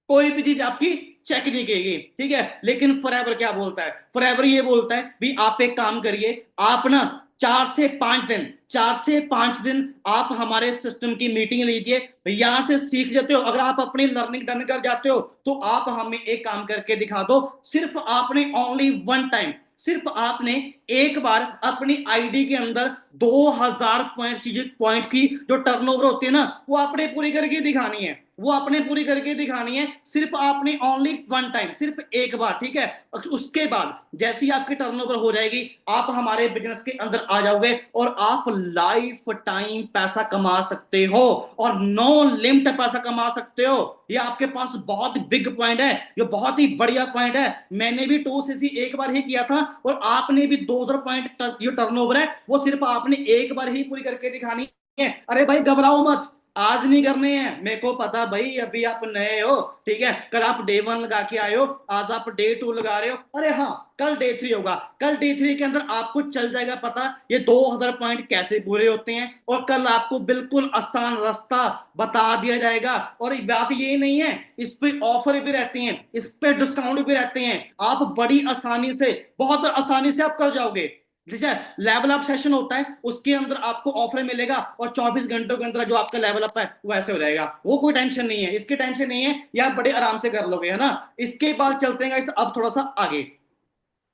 कोई भी चीज आपकी चेक नहीं की गई। ठीक है, लेकिन फॉरएवर क्या बोलता है, फॉरएवर ये बोलता है भी आप एक काम करिए, आप ना 4 से 5 दिन, 4 से 5 दिन आप हमारे सिस्टम की मीटिंग लीजिए, यहां से सीख जाते हो, अगर आप अपनी लर्निंग डन कर जाते हो तो आप हमें एक काम करके दिखा दो, सिर्फ आपने ओनली वन टाइम, सिर्फ आपने एक बार अपनी आईडी के अंदर 2000 पॉइंट की जो टर्नओवर होती है ना, वो आपने पूरी करके दिखानी है, वो आपने पूरी करके दिखानी है, सिर्फ आपने ओनली वन टाइम, सिर्फ एक बार। ठीक है, उसके बाद जैसी आपकी टर्नओवर हो जाएगी, आप हमारे बिजनेस के अंदर आ जाओगे और आप लाइफ टाइम पैसा कमा सकते हो, और नो लिमिट पैसा कमा सकते हो। ये आपके पास बहुत बिग पॉइंट है, ये बहुत ही बढ़िया पॉइंट है। मैंने भी 2cc एक बार ही किया था, और आपने भी 2000 पॉइंट जो टर्नओवर है वो सिर्फ आपने एक बार ही पूरी करके दिखानी है। अरे भाई घबराओ मत, आज नहीं करने हैं, मेरे को पता भाई अभी आप नए हो। ठीक है, कल आप डे 1 लगा के आए हो, आज आप डे 2 लगा रहे हो, अरे हाँ कल डे 3 होगा, कल डे 3 के अंदर आपको चल जाएगा पता ये 2000 पॉइंट कैसे पूरे होते हैं, और कल आपको बिल्कुल आसान रास्ता बता दिया जाएगा। और बात ये नहीं है, इस पे ऑफर भी रहते हैं, इस पे डिस्काउंट भी रहते हैं, आप बड़ी आसानी से, बहुत आसानी से आप कर जाओगे। ठीक है, लेवल अप सेशन होता है, उसके अंदर आपको ऑफर मिलेगा, और 24 घंटों के अंदर जो आपका लेवल अप है वो ऐसे हो जाएगा, वो कोई टेंशन नहीं है, इसकी टेंशन नहीं है, ये आप बड़े आराम से कर लोगे, है ना। इसके बाद चलते हैं इस अब थोड़ा सा आगे,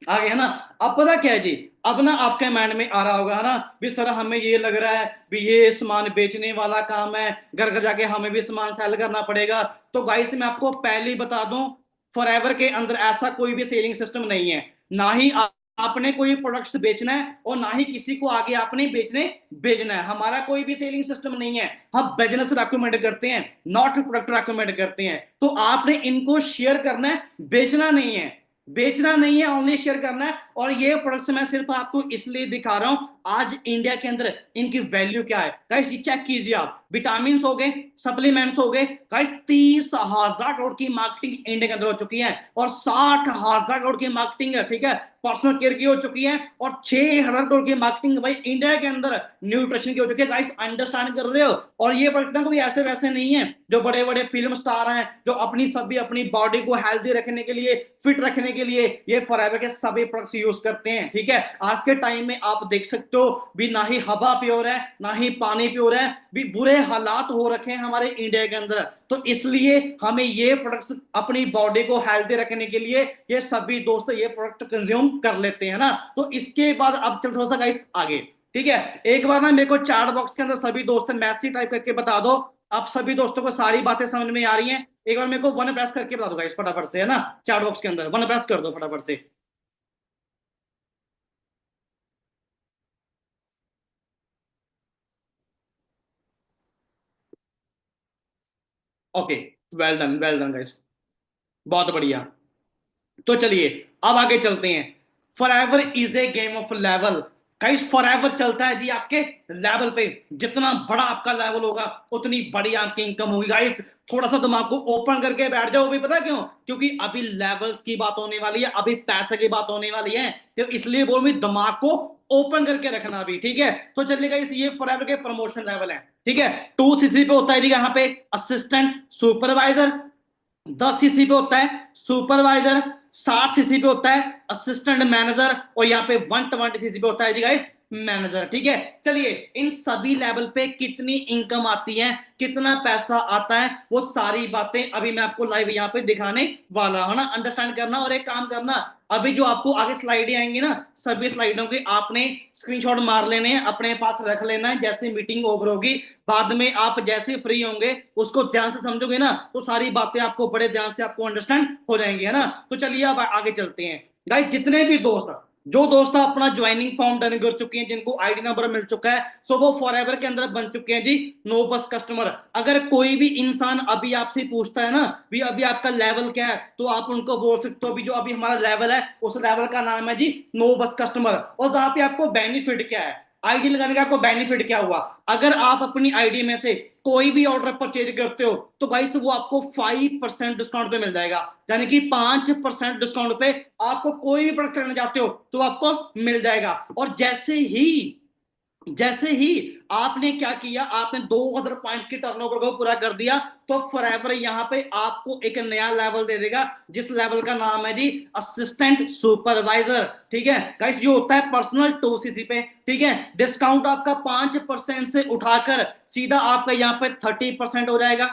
आगे है ना। अब पता क्या है जी, अब ना आपके माइंड में आ रहा होगा, है ना, भी सर हमें ये लग रहा है भी ये सामान बेचने वाला काम है, घर घर जाके हमें भी सामान सेल करना पड़ेगा। तो गाइस मैं आपको पहले ही बता दूं, फॉरएवर के अंदर ऐसा कोई भी सेलिंग सिस्टम नहीं है, ना ही आपने कोई प्रोडक्ट्स बेचना है, और ना ही किसी को आगे आपने बेचने भेजना है। हमारा कोई भी सेलिंग सिस्टम नहीं है, हम बिजनेस रेकमेंड करते हैं, नॉट प्रोडक्ट रेकमेंड करते हैं। तो आपने इनको शेयर करना है, बेचना नहीं है, बेचना नहीं है, ओनली शेयर करना है। और ये प्रोडक्ट्स मैं सिर्फ आपको इसलिए दिखा रहा हूं, आज इंडिया के अंदर इनकी वैल्यू क्या है गाइस, ये चेक कीजिए आप, विटामिन हो गए, सप्लीमेंट्स हो गए गाइस, 30,000 करोड़ की मार्केटिंग इंडिया के अंदर हो चुकी है, और 60,000 करोड़ की मार्केटिंग, ठीक है, पर्सनल केयर की हो चुकी है, और 6,000 करोड़ की मार्केटिंग भाई इंडिया के अंदर न्यूट्रिशन की हो चुकी है। गाइस अंडरस्टैंड कर रहे हो। और ये प्रोडक्ट कोई ऐसे वैसे नहीं है जो बड़े बड़े फिल्म स्टार हैं जो अपनी सभी अपनी बॉडी को हेल्दी रखने के लिए, फिट रखने के लिए ये फॉरएवर के सभी प्रोडक्ट्स यूज करते हैं। ठीक है, आज के टाइम में आप देख सकते हो भी ना ही हवा प्योर है, ना ही पानी प्योर है, भी बुरे हालात हो रखे हैं हमारे इंडिया के अंदर। तो इसलिए हमें ये प्रोडक्ट्स अपनी बॉडी को हेल्दी रखने के लिए ये सभी दोस्त ये प्रोडक्ट कंज्यूम कर लेते हैं ना। तो इसके बाद अब चल थोड़ा सा गाइस आगे। ठीक है, एक बार ना मेरे को चैट बॉक्स के अंदर सभी दोस्त मैसेज टाइप करके बता दो, आप सभी दोस्तों को सारी बातें समझ में आ रही हैं। एक बार मेरे को वन प्रेस करके बता दो गाइस फटाफट से, है ना, चैट बॉक्स के अंदर वन प्रेस कर दो फटाफट से। ओके, वेल डन गाइस, बहुत बढ़िया। तो चलिए अब आगे चलते हैं। Forever is a game of level. Guys forever चलता है जी आपके लेवल पे, जितना बड़ा आपका लेवल होगा उतनी बड़ी आपकी इनकम होगी। गाइस थोड़ा सा दिमाग को ओपन करके बैठ जाओ भी, पता क्यों, क्योंकि अभी लेवल्स की बात होने वाली है, अभी पैसे की बात होने वाली है, तो इसलिए बोल रही दिमाग को ओपन करके रखना भी। ठीक है, तो चलिए गाइस ये फॉरएवर के प्रमोशन लेवल है। ठीक है, 2cc पे होता है जी यहाँ पे असिस्टेंट सुपरवाइजर, 10 सीसी पे होता है सुपरवाइजर, 60 सीसी पे होता है असिस्टेंट मैनेजर, और यहाँ पे 120 सीसी पे होता है जी गाइस मैनेजर। ठीक है, चलिए इन सभी लेवल पे कितनी इनकम आती है, कितना पैसा आता है, वो सारी बातें अभी मैं आपको लाइव यहाँ पे दिखाने वाला हूं ना। अंडरस्टैंड करना, और एक काम करना, अभी जो आपको आगे स्लाइडें आएंगी ना, सभी स्लाइडों के आपने स्क्रीनशॉट मार लेने हैं, अपने पास रख लेना है, जैसे मीटिंग ओवर होगी बाद में आप जैसे फ्री होंगे उसको ध्यान से समझोगे ना, तो सारी बातें आपको बड़े ध्यान से आपको अंडरस्टैंड हो जाएंगी, है ना। तो चलिए अब आगे चलते हैं गाइस। जितने भी दोस्त, जो दोस्त अपना ज्वाइनिंग फॉर्म डन कर चुके हैं, जिनको आईडी नंबर मिल चुका है, सो वो फॉरएवर के अंदर बन चुके हैं जी नो बस कस्टमर। अगर कोई भी इंसान अभी आपसे पूछता है ना भी अभी आपका लेवल क्या है, तो आप उनको बोल सकते हो अभी जो अभी हमारा लेवल है उस लेवल का नाम है जी नो बस कस्टमर। और जहां पे आपको बेनिफिट क्या है, आईडी लगाने का आपको बेनिफिट क्या हुआ, अगर आप अपनी आईडी में से कोई भी ऑर्डर परचेज करते हो तो गाइस वो आपको 5% डिस्काउंट पे मिल जाएगा, यानी कि 5% डिस्काउंट पे आपको कोई भी प्रोडक्ट लेना चाहते हो तो आपको मिल जाएगा। और जैसे ही आपने क्या किया, आपने 2000 पॉइंट की टर्नओवर को पूरा कर दिया, तो फॉरएवर यहां पे आपको एक नया लेवल दे देगा, जिस लेवल का नाम है जी असिस्टेंट सुपरवाइजर। ठीक है गाइस, ये होता है पर्सनल 2 सीसी पे। ठीक है, डिस्काउंट आपका 5% से उठाकर सीधा आपका यहाँ पे 30% हो जाएगा।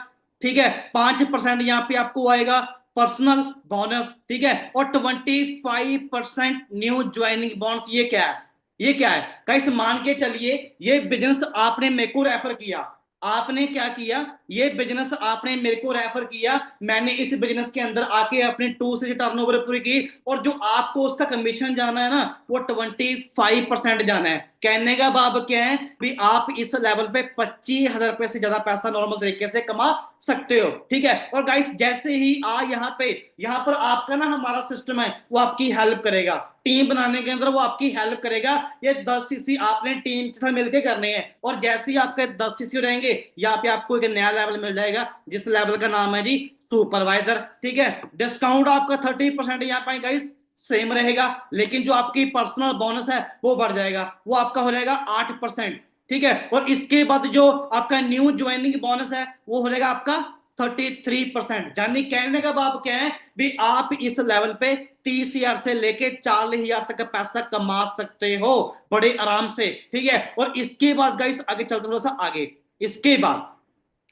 ठीक है, 5% यहाँ पे आपको आएगा पर्सनल बोनस। ठीक है, और 25% न्यू ज्वाइनिंग बोनस। ये क्या है, ये क्या है गाइस, मान के चलिए ये बिजनेस आपने मेरे को रेफर किया, आपने क्या किया, ये बिजनेस आपने मेरे को रेफर किया, मैंने इस बिजनेस के अंदर आके अपने 2 से टर्नओवर पूरी की, और जो आपको उसका कमीशन जाना है ना वो 25% जाना है। कहने का भाव क्या है भी आप इस लेवल पे 25,000 रुपए से ज्यादा पैसा नॉर्मल तरीके से कमा सकते हो। ठीक है, और गाइस जैसे ही यहाँ पे यहाँ पर आपका ना हमारा सिस्टम है वो आपकी हेल्प करेगा, टीम बनाने के अंदर वो आपकी हेल्प करेगा। ये 10 सीसी आपने टीम के साथ मिलकर करने हैं, और जैसे ही आपके 10 सीसी रहेंगे यहाँ पे आपको एक नया लेवल मिल जाएगा, जिस लेवल का नाम है जी सुपरवाइजर। ठीक है, डिस्काउंट आपका 30% यहाँ पे गाइस सेम रहेगा, लेकिन जो आपकी पर्सनल बोनस है वो बढ़ जाएगा, वो आपका हो जाएगा 8%। ठीक है, और इसके बाद जो आपका न्यू ज्वाइनिंग बोनस है वो हो जाएगा आपका 33%। यानी कहने का भाव क्या है भी आप इस लेवल पे 30,000 से लेके 40,000 तक का पैसा कमा सकते हो बड़े आराम से। ठीक है, और इसके बाद गाइस आगे चलते थोड़ा सा आगे, इसके बाद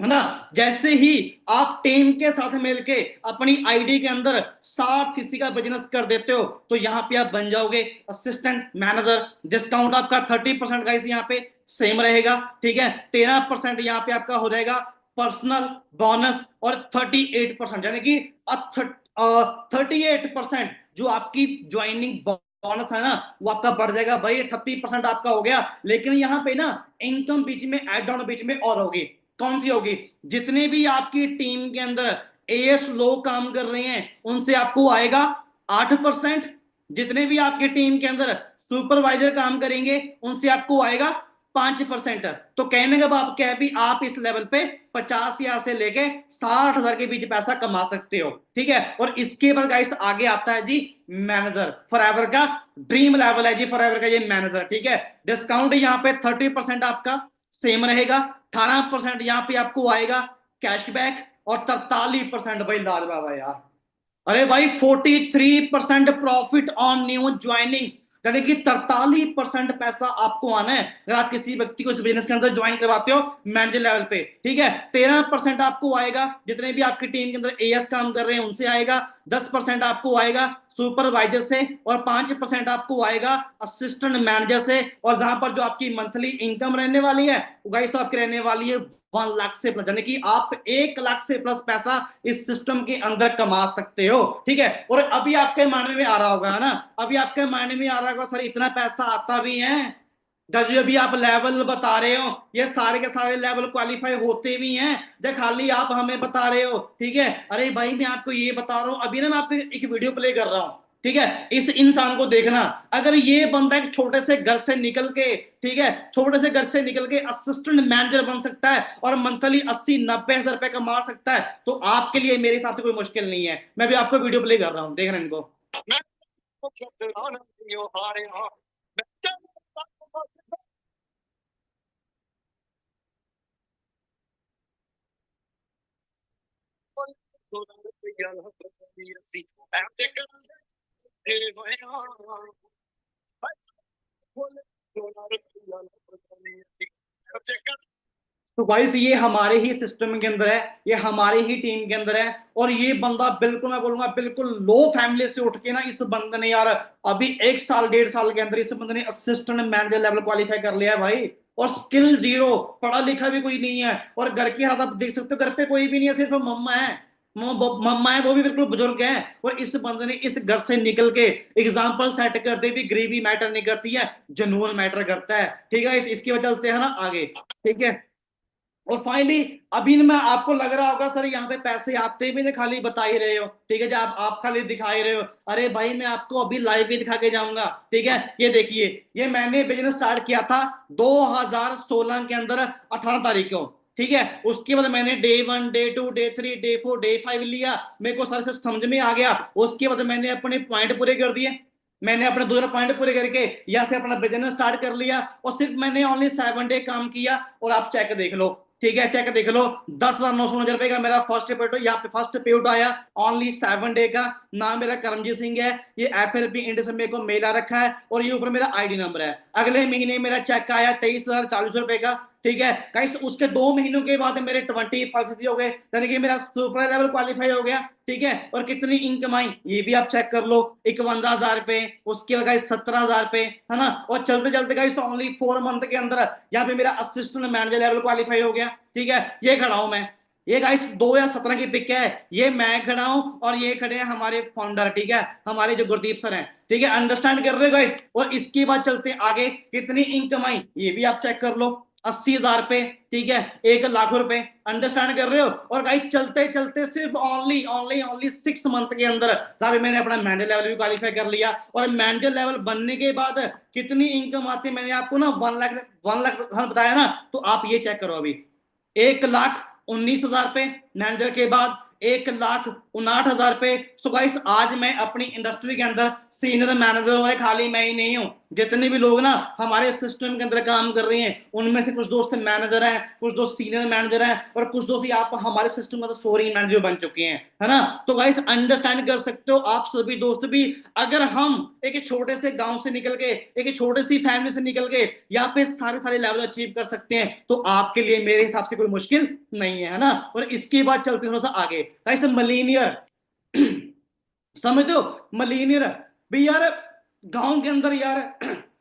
है ना, जैसे ही आप टीम के साथ मिलके अपनी आईडी के अंदर 60 सीसी का बिजनेस कर देते हो तो यहाँ पे आप बन जाओगे असिस्टेंट मैनेजर। डिस्काउंट आपका 30% का इस यहाँ पे सेम रहेगा। ठीक है, 13% यहाँ पे आपका हो जाएगा पर्सनल बोनस, और 38% यानी कि 38% जो आपकी ज्वाइनिंग बोनस है ना वो आपका बढ़ जाएगा भाई। 38% आपका हो गया, लेकिन यहाँ पे ना इनकम बीच में एड ऑन बीच में और होगी। कौन सी होगी, जितने भी आपकी टीम के अंदर एएस लोग काम कर रहे हैं उनसे आपको आएगा 8%, जितने भी आपकी टीम के अंदर सुपरवाइजर काम करेंगे उनसे आपको आएगा 5%। तो कहने का भाव क्या है भी आप इस लेवल पे 50,000 से लेके 60,000 के बीच पैसा कमा सकते हो। ठीक है, और इसके बाद गाइस आगे आता है जी मैनेजर, फॉरएवर का ड्रीम लेवल है जी फॉरएवर का ये मैनेजर। ठीक है, डिस्काउंट यहाँ पे 30% आपका सेम रहेगा, 18% यहाँ पे आपको आएगा कैशबैक, और 43% भाई लाल बाबा यार, अरे भाई 43% प्रॉफिट ऑन न्यू ज्वाइनिंग्स, यानी कि 43% पैसा आपको आना है अगर आप किसी व्यक्ति को इस बिजनेस के अंदर ज्वाइन करवाते हो मैनेजर लेवल पे। ठीक है, 13% आपको आएगा जितने भी आपकी टीम के अंदर एएस काम कर रहे हैं उनसे आएगा, 10% आपको आएगा सुपरवाइजर से, और 5% आपको आएगा असिस्टेंट मैनेजर से। और जहां पर जो आपकी मंथली इनकम रहने वाली है वो गाइस आपकी रहने वाली है 1 लाख से प्लस, यानी कि आप 1 लाख से प्लस पैसा इस सिस्टम के अंदर कमा सकते हो। ठीक है, और अभी आपके मायने में आ रहा होगा ना, अभी आपके मायने में आ रहा होगा सर इतना पैसा आता भी है, जो अभी आप लेवल बता रहे हो ये सारे के सारे लेवल क्वालिफाई होते भी हैं, जब खाली आप हमें बता रहे हो। ठीक है, अरे भाई मैं आपको ये बता रहा हूं, अभी ना मैं आपको एक वीडियो प्ले कर रहा हूं। ठीक है, इस इंसान को देखना, अगर ये बंदा एक छोटे से घर से निकल के, ठीक है छोटे से घर से निकल के असिस्टेंट मैनेजर बन सकता है और मंथली 80-90 हजार रुपए कमा सकता है, तो आपके लिए मेरे हिसाब से कोई मुश्किल नहीं है। मैं भी आपको वीडियो प्ले कर रहा हूं, देखना इनको। तो गाइस ये हमारे ही सिस्टम के अंदर है, ये हमारी ही टीम के अंदर है। और ये बंदा बिल्कुल, मैं बोलूंगा बिल्कुल लो फैमिली से उठ के ना, इस बंदे ने यार अभी 1 साल 1.5 साल के अंदर इस बंदे ने असिस्टेंट मैनेजर लेवल क्वालिफाई कर लिया है भाई। और स्किल जीरो, पढ़ा लिखा भी कोई नहीं है। और घर की हालत आप देख सकते हो, घर पे कोई भी नहीं है, सिर्फ मम्मा है। मम्मा है, वो भी बिल्कुल बुजुर्ग है। और इस बंदे ने इस घर से निकल के एग्जाम्पल सेट करते भी, गरीबी मैटर नहीं करती है, जुनून मैटर करता है। ठीक है, इसकी वजह चलते हैं ना आगे। ठीक है। और फाइनली अभी मैं आपको लग रहा होगा सर यहाँ पे पैसे आते भी नहीं, खाली बता ही रहे हो। ठीक है, जब आप खाली दिखा ही रहे हो। अरे भाई मैं आपको अभी लाइव भी दिखा के जाऊंगा। ठीक है, ये देखिए, ये मैंने बिजनेस स्टार्ट किया था 2016 के अंदर 18 तारीख को। ठीक है, उसके बाद मैंने day 1 day 2 day 3 day 4 day 5 लिया। मेरे को सारे से समझ में आ गया। उसके बाद मैंने अपने पॉइंट पूरे कर दिए। मैंने अपने 2 पॉइंट पूरे करके यहाँ से अपना बिजनेस स्टार्ट कर लिया। और सिर्फ मैंने ओनली 7 डे काम किया। और आप चेक देख लो। ठीक है, चेक देख लो, 10,990 का मेरा फर्स्ट पेट, यहाँ पे फर्स्ट पेट आया ओनली 7 डे का। नाम मेरा करमजीत सिंह है। ये FLP इंडिया से मेरे को मेल आ रखा है। और ये ऊपर मेरा ID नंबर है। अगले महीने मेरा चेक आया 23,040 रुपए का। ठीक है गाइस, उसके 2 महीनों के बाद मेरे 25% हो गए, यानी कि मेरा सुपर लेवल क्वालिफाई हो गया। ठीक है, और कितनी इनकम आई ये भी आप चेक कर लो, 51,000 रुपए, उसके बाद 17,000 रुपए, है ना। और चलते चलते गाइस ओनली 4 मंथ के अंदर यहाँ पे मेरा असिस्टेंट मैनेजर लेवल क्वालिफाई हो गया। ठीक है, ये खड़ा हूं मैं। ये गाइस 2017 की पिक है, ये मैं खड़ा हूं और ये खड़े हैं हमारे फाउंडर। ठीक है, हमारे जो गुरदीप सर हैं। ठीक है, अंडरस्टैंड कर रहे हो गाइस। और इसके बाद चलते हैं आगे, कितनी इनकम आई ये भी आप चेक कर लो, 80,000 रुपए। ठीक है, 1 लाख रुपए। अंडरस्टैंड कर रहे हो। और गाइस चलते चलते सिर्फ ओनली ओनली ओनली 6 मंथ के अंदर साहब मैंने अपना मैनेजर लेवल भी क्वालिफाई कर लिया। और मैनेजर लेवल बनने के बाद कितनी इनकम आती है, मैंने आपको ना 1 लाख बताया ना, तो आप ये चेक करो अभी, 1,19,000 रुपए मैनेजर के बाद, 1,59,000 रुपए। सो गाइस आज मैं अपनी इंडस्ट्री के अंदर सीनियर मैनेजर वाले खाली मैं ही नहीं हूं। जितने भी लोग ना हमारे सिस्टम के अंदर काम कर रहे हैं, उनमें से कुछ दोस्त मैनेजर हैं, कुछ दोस्त सीनियर मैनेजर हैं, और कुछ दोस्त आप हमारे सिस्टम में सोरी मैनेजर बन चुके हैं, है ना। तो गाइस अंडरस्टैंड कर सकते हो आप सभी दोस्त भी, अगर हम एक छोटे से गांव से निकल के, एक छोटे सी फैमिली से निकल के यहाँ पे सारे सारे लेवल अचीव कर सकते हैं, तो आपके लिए मेरे हिसाब से कोई मुश्किल नहीं है ना। और इसके बाद चलते थोड़ा सा आगे, गाइस मिलीनियर समझ दो, मिलीनियर भी यार, गांव के अंदर यार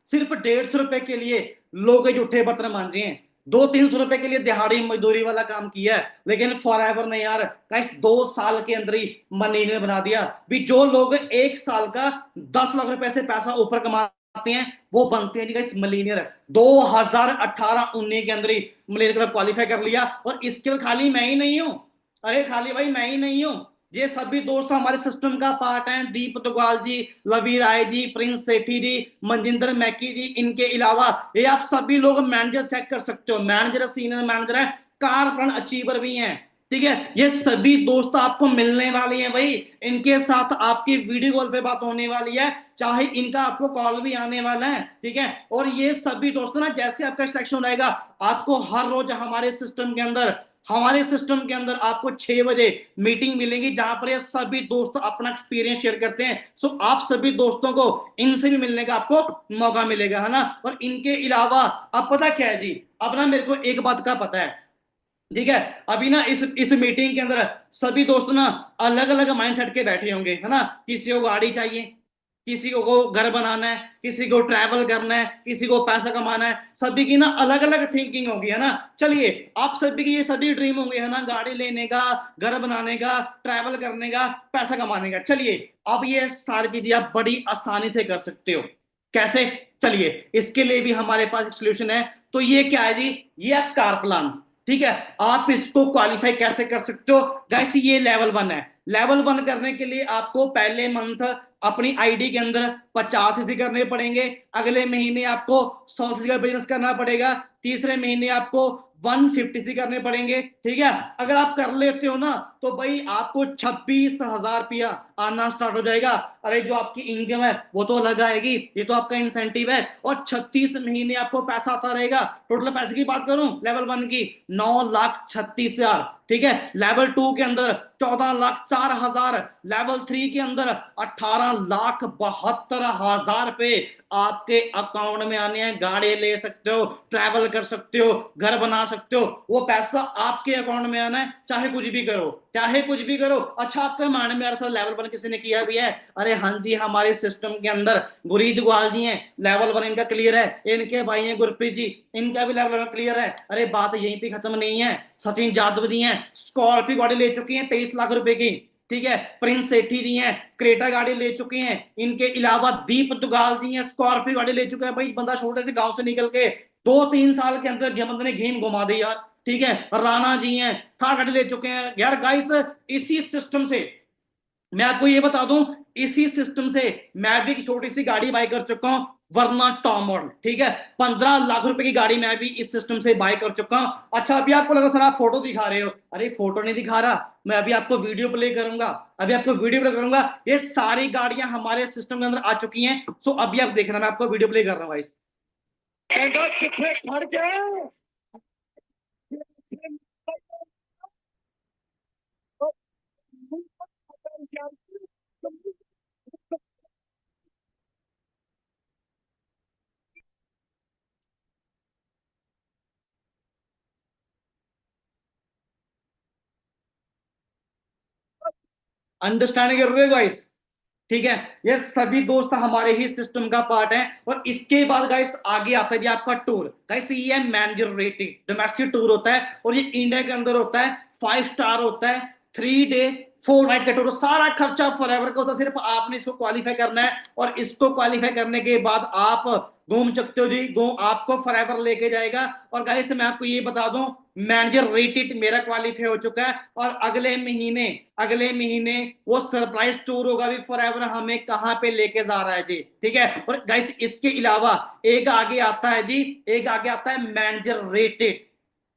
सिर्फ 150 रुपए के लिए लोग झूठे बर्तन मांझे हैं, 200-300 रुपए के लिए दिहाड़ी मजदूरी वाला काम किया है, लेकिन फॉर एवर ने यार गाइस 2 साल के अंदर ही मिलीनियर बना दिया। भी जो लोग 1 साल का 10 लाख रुपए से पैसा ऊपर कमाते हैं, वो बनते हैं गाइस मिलीनियर। 2018-19 के अंदर ही मिलीनियर क्वालिफाई कर लिया। और इसके लिए खाली मैं ही नहीं हूं, अरे खाली भाई मैं ही नहीं हूं, ये सभी दोस्त हमारे सिस्टम का पार्ट हैं। दीप दुग्गल जी, लवी राय जी, प्रिंस सेठी जी, मनजिंदर मैकी जी, इनके अलावा ये आप सभी लोग मैनेजर चेक कर सकते हो, मैनेजर सीनियर मैनेजर है, कारपण अचीवर भी हैं। ठीक है, ये सभी दोस्त आपको मिलने वाले हैं भाई, इनके साथ आपकी वीडियो कॉल पे बात होने वाली है, चाहे इनका आपको कॉल भी आने वाला है। ठीक है, और ये सभी दोस्त ना जैसे आपका सिलेक्शन रहेगा, आपको हर रोज हमारे सिस्टम के अंदर आपको 6 बजे मीटिंग मिलेगी, जहां पर ये सभी दोस्त अपना एक्सपीरियंस शेयर करते हैं। सो आप सभी दोस्तों को इनसे भी मिलने का आपको मौका मिलेगा, है ना। और इनके अलावा अब पता क्या है जी, अब ना मेरे को एक बात का पता है। ठीक है, अभी ना इस मीटिंग के अंदर सभी दोस्त ना अलग अलग माइंडसेट के बैठे होंगे, है ना। किसी को गाड़ी चाहिए, किसी को घर बनाना है, किसी को ट्रैवल करना है, किसी को पैसा कमाना है, सभी की ना अलग अलग थिंकिंग होगी, है ना। चलिए, आप सभी की ये सभी ड्रीम होंगे, है ना, गाड़ी लेने का, घर बनाने का, ट्रैवल करने का, पैसा कमाने का। चलिए, अब ये सारी चीजें आप बड़ी आसानी से कर सकते हो। कैसे? चलिए, इसके लिए भी हमारे पास एक सोल्यूशन है। तो ये क्या है जी, ये है कार प्लान। ठीक है, आप इसको क्वालिफाई कैसे कर सकते हो गाइस, ये लेवल 1 है। लेवल 1 करने के लिए आपको पहले मंथ अपनी आईडी के अंदर 50 करने पड़ेंगे, अगले महीने आपको 100 का बिजनेस करना पड़ेगा, तीसरे महीने आपको 150 करने पड़ेंगे। ठीक है, अगर आप कर लेते हो ना, तो भाई आपको 26,000 रुपया आना स्टार्ट हो जाएगा। अरे जो आपकी इनकम है वो तो अलग आएगी, ये तो आपका इंसेंटिव है, और 36 महीने आपको पैसा आता रहेगा। टोटल पैसे की बात करूं लेवल 1 की 9,36,000, ठीक है। लेवल 2 के अंदर 14,04,000, लेवल 3 के अंदर 18,72,000 रुपए आपके अकाउंट में आने हैं। गाड़ी ले सकते हो, ट्रैवल कर सकते हो, घर बना सकते हो, वो पैसा आपके अकाउंट में आना है, चाहे कुछ भी करो, चाहे कुछ भी करो। अच्छा आपके माइंड में यार सर लेवल 1 किसी ने किया भी है? अरे हाँ जी, हमारे सिस्टम के अंदर गुरीद ग्वाल जी हैं, लेवल 1 इनका क्लियर है। इनके भाई हैं गुरप्रीत जी, इनका भी लेवल 1 क्लियर है। अरे बात यहीं पे खत्म नहीं है। सचिन यादव जी हैं, स्कॉर्पियो गाड़ी ले चुकी हैं 23 लाख रुपए की, ठीक है। प्रिंस सेठी जी हैं, क्रेटा गाड़ी ले चुके हैं। इनके अलावा दीप दुगाल जी हैं, स्कॉर्पियो गाड़ी ले चुके हैं। भाई बंदा छोटे से गांव से निकल के 2-3 साल के अंदर बंदे ने गेम घुमा दी यार, ठीक है। राणा जी हैं, थार गाड़ी ले चुके हैं यार। गाइस इसी सिस्टम से मैं आपको ये बता दूं, इसी सिस्टम से मैं भी एक छोटी सी गाड़ी बाय कर चुका हूं, वरना टॉप मॉडल, ठीक है। 15 लाख रुपए की गाड़ी मैं भी इस सिस्टम से बाय कर चुका हूं। अच्छा अभी आपको लगा सर आप फोटो दिखा रहे हो, अरे फोटो नहीं दिखा रहा, मैं अभी आपको वीडियो प्ले करूंगा, अभी आपको वीडियो प्ले करूंगा। ये सारी गाड़ियां हमारे सिस्टम के अंदर आ चुकी हैं। सो अभी आप देखना, मैं आपको वीडियो प्ले कर रहा हूं गाइस। अंडरस्टैंड कर रहे हो गाइस? ठीक है, ये सभी दोस्त हमारे ही सिस्टम का पार्ट है। और इसके बाद गाइस आगे आता है जी आपका टूर। गाइस ये है मैनेजर रेटेड डोमेस्टिक टूर होता है, और ये इंडिया के अंदर होता है, 5 स्टार होता है, 3 डे 4 नाइट का टूर, सारा खर्चा फॉरएवर का होता है। सिर्फ आपने इसको क्वालिफाई करना है, और इसको क्वालिफाई करने के बाद आप घूम सकते हो जी, घूम आपको फॉरएवर लेके जाएगा। और गाइस मैं आपको ये बता दूं, मैनेजर रेटेड मेरा क्वालिफाई हो चुका है, और अगले महीने वो सरप्राइज टूर होगा भी फॉरएवर, हमें कहां पे लेके जा रहा है जी, ठीक है। और गाइस इसके अलावा एक आगे आता है जी, एक आगे आता है मैनेजर रेटेड,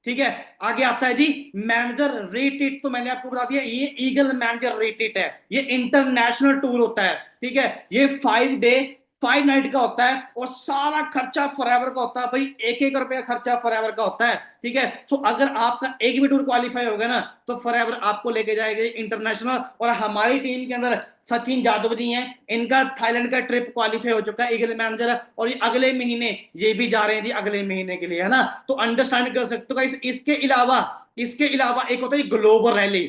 ठीक है। आगे आता है जी मैनेजर रेटेड, तो मैंने आपको बता दिया ये ईगल मैनेजर रेटेड है, ये इंटरनेशनल टूर होता है, ठीक है। ये 5 डे 5 नाइट का होता है, और सारा खर्चा फॉरएवर का होता है भाई, 1-1 रुपया खर्चा फॉरएवर का होता है, ठीक है। तो अगर आपका एक भी टूर क्वालिफाई होगा ना, तो फॉरएवर आपको लेके जाएगा इंटरनेशनल। और हमारी टीम के अंदर सचिन यादव जी हैं, इनका थाईलैंड का ट्रिप क्वालिफाई हो चुका है, ईगल मैनेजर है, और ये अगले महीने ये भी जा रहे हैं जी, अगले महीने के लिए, है ना। तो अंडरस्टैंड कर सकते हो। इसके अलावा एक होता है ग्लोबल रैली,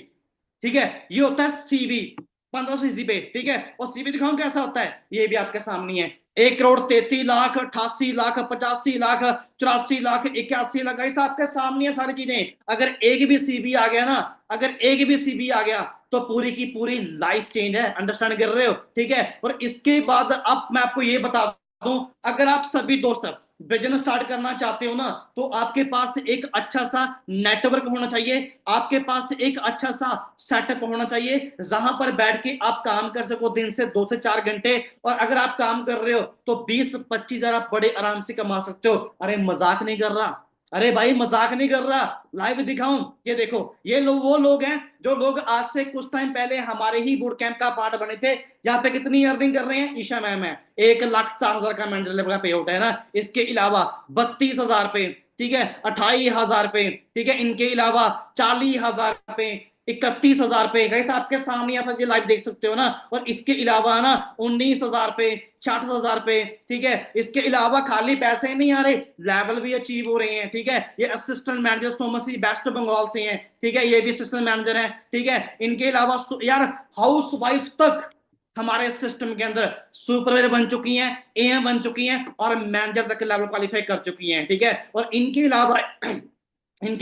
ठीक है। ये होता है सीबी 1500 पे, ठीक है। और सीबी दिखाऊं कैसा होता है, ये भी आपके सामने है। 1,33,00,000, 88,00,000, 85,00,000, 84,00,000, 81,00,000, ऐसा आपके सामने है सारी चीजें। अगर एक भी सीबी आ गया ना, अगर एक भी सीबी आ गया, तो पूरी की पूरी लाइफ चेंज है। अंडरस्टैंड कर रहे हो, ठीक है। और इसके बाद अब मैं आपको ये बता दूं, अगर आप सभी दोस्त बिजनेस स्टार्ट करना चाहते हो ना, तो आपके पास एक अच्छा सा नेटवर्क होना चाहिए, आपके पास एक अच्छा सा सेटअप होना चाहिए, जहां पर बैठ के आप काम कर सको दिन से 2 से 4 घंटे। और अगर आप काम कर रहे हो तो 20-25 हजार आप बड़े आराम से कमा सकते हो। अरे मजाक नहीं कर रहा, अरे भाई मजाक नहीं कर रहा, लाइव दिखाऊं? ये देखो, ये लोग वो लोग हैं जो लोग आज से कुछ टाइम पहले हमारे ही बूट कैंप का पार्ट बने थे। यहाँ पे कितनी अर्निंग कर रहे हैं? ईशा मैम है, 1,04,000 का मैनेजर लेवल का पे आउट है ना। इसके अलावा 32,000 पे, ठीक है, 28,000 पे, ठीक है। इनके अलावा 40,000 पे, 31,000 पे, कैसे आपके सामने आप ये लाइव देख सकते हो ना। और इसके अलावा है ना 19,000 पे, 60,000 पे, ठीक है। इसके अलावा खाली पैसे नहीं आ रहे, लेवल भी अचीव हो रहे हैं, ठीक है। ये असिस्टेंट मैनेजर सोमसी वेस्ट बंगाल से हैं, ठीक है, ये भी असिस्टेंट मैनेजर हैं, ठीक है। इनके अलावा यार हाउस वाइफ तक हमारे सिस्टम के अंदर सुपरवाइजर बन चुकी हैं, एएम बन चुकी हैं, और मैनेजर तक लेवल क्वालिफाई कर चुकी हैं, ठीक है। और इनके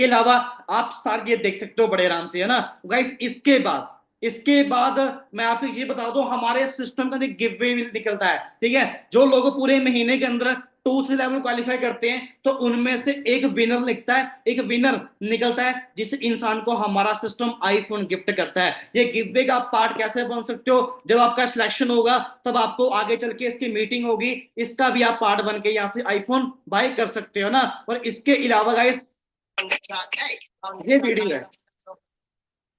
अलावा आप सारे ये देख सकते हो बड़े आराम से, है ना गाइस। इसके बाद मैं आपको ये बता दूं, हमारे सिस्टम का गिव वे निकलता है, ठीक है। जो लोग पूरे महीने के अंदर 2 से लेवल क्वालिफाई करते हैं, तो उनमें से एक विनर निकलता है, जिस इंसान को हमारा सिस्टम आईफोन गिफ्ट करता है। ये गिव वे का आप पार्ट कैसे बन सकते हो? जब आपका सिलेक्शन होगा तब आपको आगे चल के इसकी मीटिंग होगी, इसका भी आप पार्ट बन के यहाँ से आईफोन बाय कर सकते हो ना। और इसके अलावा गाइस ये वीडियो है,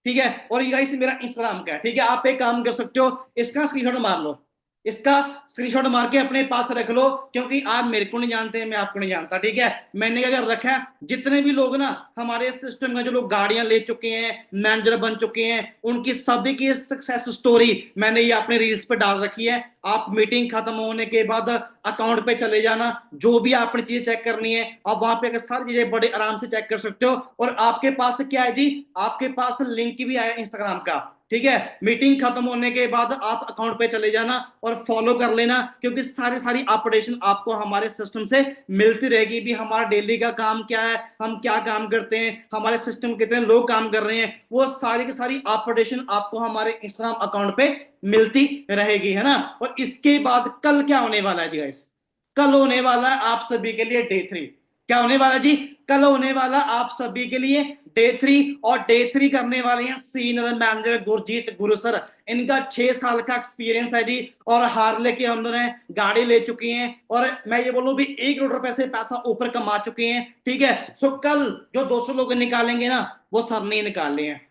ठीक है। और ये गाइस मेरा इंस्टाग्राम का है, ठीक है। आप एक काम कर सकते हो, इसका स्क्रीनशॉट मार लो, इसका स्क्रीनशॉट मार के अपने पास रख लो, क्योंकि आप मेरे को नहीं जानते, मैं आपको नहीं जानता, ठीक है। मैंने क्या कर रखा है, जितने भी लोग ना हमारे सिस्टम में जो लोग गाड़ियां ले चुके हैं, मैनेजर बन चुके हैं, उनकी सभी की सक्सेस स्टोरी मैंने ये अपने रील्स पे डाल रखी है। आप मीटिंग खत्म होने के बाद अकाउंट पे चले जाना, जो भी आपने चीजें चेक करनी है आप वहां पे सारी चीजें बड़े आराम से चेक कर सकते हो। और आपके पास क्या है जी, आपके पास लिंक भी आया इंस्टाग्राम का, ठीक है। मीटिंग खत्म होने के बाद आप अकाउंट पे चले जाना और फॉलो कर लेना, क्योंकि सारी सारी अपडेशन आपको हमारे सिस्टम से मिलती रहेगी भी। हमारा डेली का काम क्या है, हम क्या काम करते हैं, हमारे सिस्टम कितने लोग काम कर रहे हैं, वो सारी की सारी अपडेशन आपको हमारे इंस्टाग्राम अकाउंट पे मिलती रहेगी, है ना। और इसके बाद कल क्या होने वाला है जी गाइस, कल होने वाला है आप सभी के लिए डे 3। क्या होने वाला जी, कल होने वाला आप सभी के लिए डे 3। और डे 3 करने वाले हैं सीनियर मैनेजर गुरजीत गुरु सर। इनका 6 साल का एक्सपीरियंस है जी, और हार्ले के अंदर है, गाड़ी ले चुकी हैं, और मैं ये बोलूं भी 1 करोड़ रुपए से पैसा ऊपर कमा चुके हैं, ठीक है। सो कल जो 200 लोग निकालेंगे ना, वो सर ने निकाले हैं,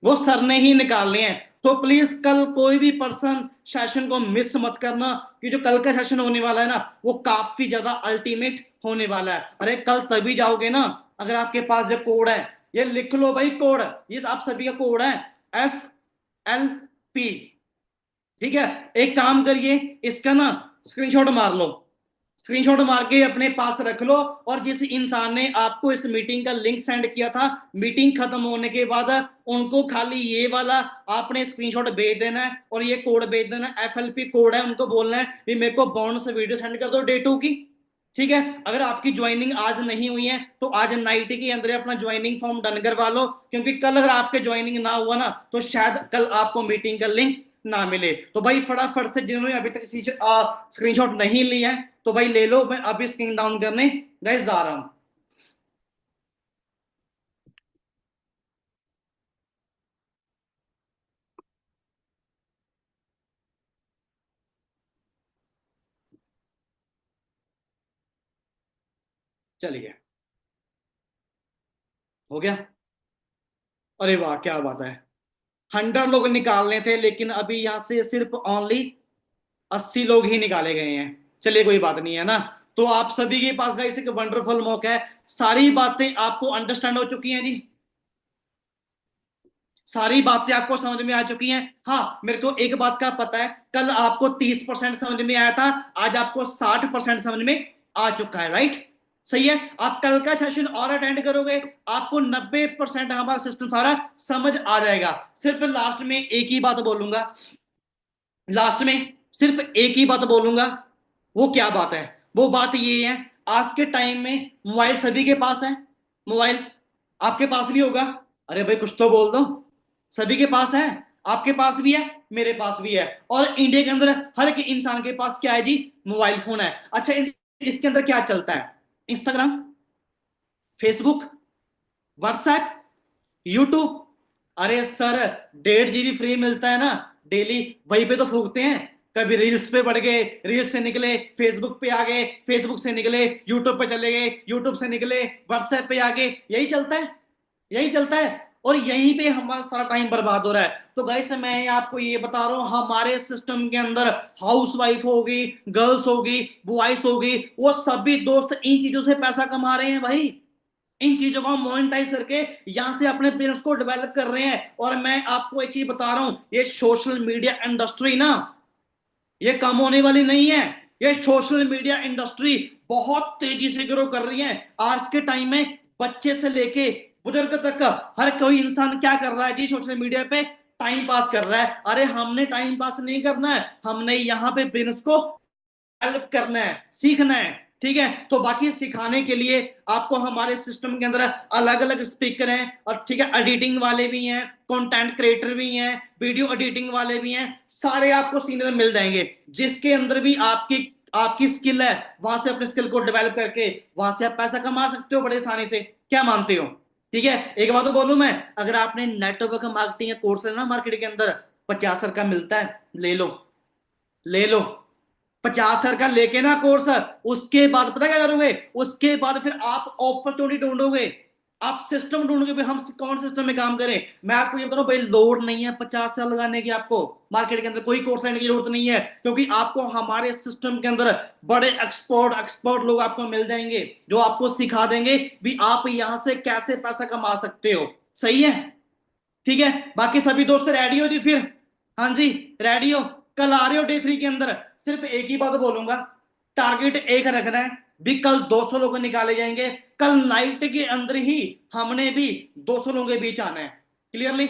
वो सर ने ही निकालने हैं। तो प्लीज कल कोई भी पर्सन सेशन को मिस मत करना, कि जो कल का सेशन होने वाला है ना, वो काफी ज्यादा अल्टीमेट होने वाला है। अरे कल तभी जाओगे ना अगर आपके पास जो कोड है, ये लिख लो भाई कोड, ये आप सभी का कोड है FLP, ठीक है। एक काम करिए, इसका ना स्क्रीनशॉट मार लो, स्क्रीनशॉट मार के अपने पास रख लो। और जिस इंसान ने आपको इस मीटिंग का लिंक सेंड किया था, मीटिंग खत्म होने के बाद उनको खाली ये वाला आपने स्क्रीनशॉट भेज देना है, और ये कोड भेज देना है, FLP कोड है। उनको बोलना है कि मेरे को बोनस वीडियो सेंड कर दो डे 2 की, ठीक है। अगर आपकी ज्वाइनिंग आज नहीं हुई है तो आज नाइट के अंदर अपना ज्वाइनिंग फॉर्म डन करवा लो, क्योंकि कल अगर आपके ज्वाइनिंग ना हुआ ना तो शायद कल आपको मीटिंग का लिंक ना मिले। तो भाई फटाफट से जिन्होंने अभी तक स्क्रीनशॉट नहीं लिया है तो भाई ले लो, मैं अभी स्क्रीन डाउन करने गाइस जा रहा हूं। चलिए, हो गया। अरे वाह क्या बात है, 100 लोग निकालने थे, लेकिन अभी यहां से सिर्फ ओनली 80 लोग ही निकाले गए हैं। चलिए कोई बात नहीं है ना। तो आप सभी के पास गाइस एक वंडरफुल मौका है, सारी बातें आपको अंडरस्टैंड हो चुकी हैं जी, सारी बातें आपको समझ में आ चुकी हैं। हाँ मेरे को एक बात का पता है, कल आपको 30% समझ में आया था, आज आपको 60% समझ में आ चुका है, राइट। सही है, आप कल का सेशन और अटेंड करोगे, आपको 90% हमारा सिस्टम सारा समझ आ जाएगा। सिर्फ लास्ट में एक ही बात बोलूंगा, लास्ट में सिर्फ एक ही बात बोलूंगा। वो क्या बात है, वो बात ये है, आज के टाइम में मोबाइल सभी के पास है, मोबाइल आपके पास भी होगा। अरे भाई कुछ तो बोल दो, सभी के पास है, आपके पास भी है, मेरे पास भी है, और इंडिया के अंदर हर एक इंसान के पास क्या है जी, मोबाइल फोन है। अच्छा इसके अंदर क्या चलता है, इंस्टाग्राम, फेसबुक, व्हाट्सएप, यूट्यूब। अरे सर 1.5 GB फ्री मिलता है ना डेली, वहीं पे तो फूकते हैं। कभी रील्स पे बढ़ गए, रील्स से निकले फेसबुक पे आ गए, फेसबुक से निकले यूट्यूब पे चले गए, यूट्यूब से निकले व्हाट्सएप पे आ गए, यही चलता है, यही चलता है। और यहीं पे हमारा सारा टाइम बर्बाद हो रहा है। तो गाइस मैं आपको ये बता रहा हूं, हमारे सिस्टम के अंदर हाउस वाइफ होगी, गर्ल्स होगी, बॉयज होगी, वो सभी दोस्त इन चीजों से पैसा कमा रहे हैं भाई, इन चीजों को मोनेटाइज करके यहां से अपने बिजनेस को डेवलप कर रहे हैं। और मैं आपको एक चीज बता रहा हूं, ये सोशल मीडिया इंडस्ट्री ना, ये कम होने वाली नहीं है। ये सोशल मीडिया इंडस्ट्री बहुत तेजी से ग्रो कर रही है। आज के टाइम में बच्चे से लेके बुजुर्ग तक हर कोई इंसान क्या कर रहा है जी, सोशल मीडिया पे टाइम पास कर रहा है। अरे हमने टाइम पास नहीं करना है, हमने यहाँ पे बिजनेस को हेल्प करना है, सीखना है, ठीक है। तो बाकी सिखाने के लिए आपको हमारे सिस्टम के अंदर अलग अलग स्पीकर हैं, और ठीक है एडिटिंग वाले भी हैं, कंटेंट क्रिएटर भी हैं, वीडियो एडिटिंग वाले भी हैं, सारे आपको सीनियर मिल जाएंगे। जिसके अंदर भी आपकी आपकी स्किल है, वहां से अपने स्किल को डेवलप करके वहां से आप पैसा कमा सकते हो बड़े आसानी से। क्या मानते हो, ठीक है। एक बात तो बोलूं मैं, अगर आपने नेटवर्क मार्केटिंग का कोर्स लेना मार्केट के अंदर, 50 हजार का मिलता है, ले लो, ले लो। 50 हजार का लेके ना कोर्स, उसके बाद पता क्या करोगे, उसके बाद फिर आप अपॉर्चुनिटी ढूंढोगे, आप सिस्टम ढूंढोगे भाई हम कौन सिस्टम में काम करें। मैं आपको ये बता रहा हूं भाई, लोड नहीं है 50 साल लगाने की आपको। मार्केट के अंदर कोई कोर्स लेने की जरूरत नहीं है, क्योंकि आपको हमारे सिस्टम के अंदर बड़े एक्सपर्ट एक्सपर्ट लोग आपको मिल जाएंगे, जो आपको सिखा देंगे भी आप यहां से कैसे पैसा कमा सकते हो। सही है, ठीक है। बाकी सभी दोस्त रेडी हो जी फिर? हाँ जी, रेडी हो? कल आ रहे हो डे 3 के अंदर? सिर्फ एक ही बात बोलूंगा, टारगेट एक रखना है भी, कल 200 लोग निकाले जाएंगे। कल नाइट के अंदर ही हमने भी 200 लोगों के बीच आना है। क्लियरली?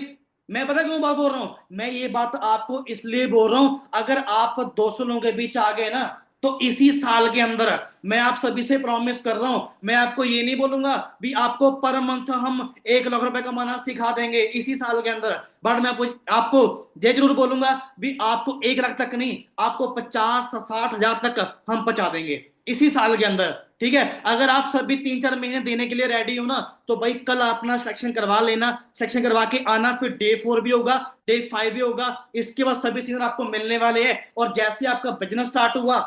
मैं पता क्यों बात बोल रहा हूं? मैं ये बात आपको इसलिए बोल रहा हूं, अगर आप 200 लोगों के बीच आ गए ना, तो इसी साल के अंदर मैं आप सभी से प्रॉमिस कर रहा हूं, मैं आपको ये नहीं बोलूंगा भी आपको पर मंथ हम 1 लाख रुपए कमाना सिखा देंगे इसी साल के अंदर, बट मैं आपको आपको ये जरूर बोलूंगा भी आपको 1 लाख तक नहीं, आपको 50-60 हजार तक हम पहुंचा देंगे इसी साल के अंदर। ठीक है, अगर आप सभी 3-4 महीने देने के लिए रेडी हो ना, तो भाई कल अपना सिलेक्शन करवा लेना, सिलेक्शन करवा के आना, फिर डे 4 भी होगा, डे 5 भी होगा, इसके बाद सभी सीजन आपको मिलने वाले हैं। और जैसे आपका बिजनेस स्टार्ट हुआ,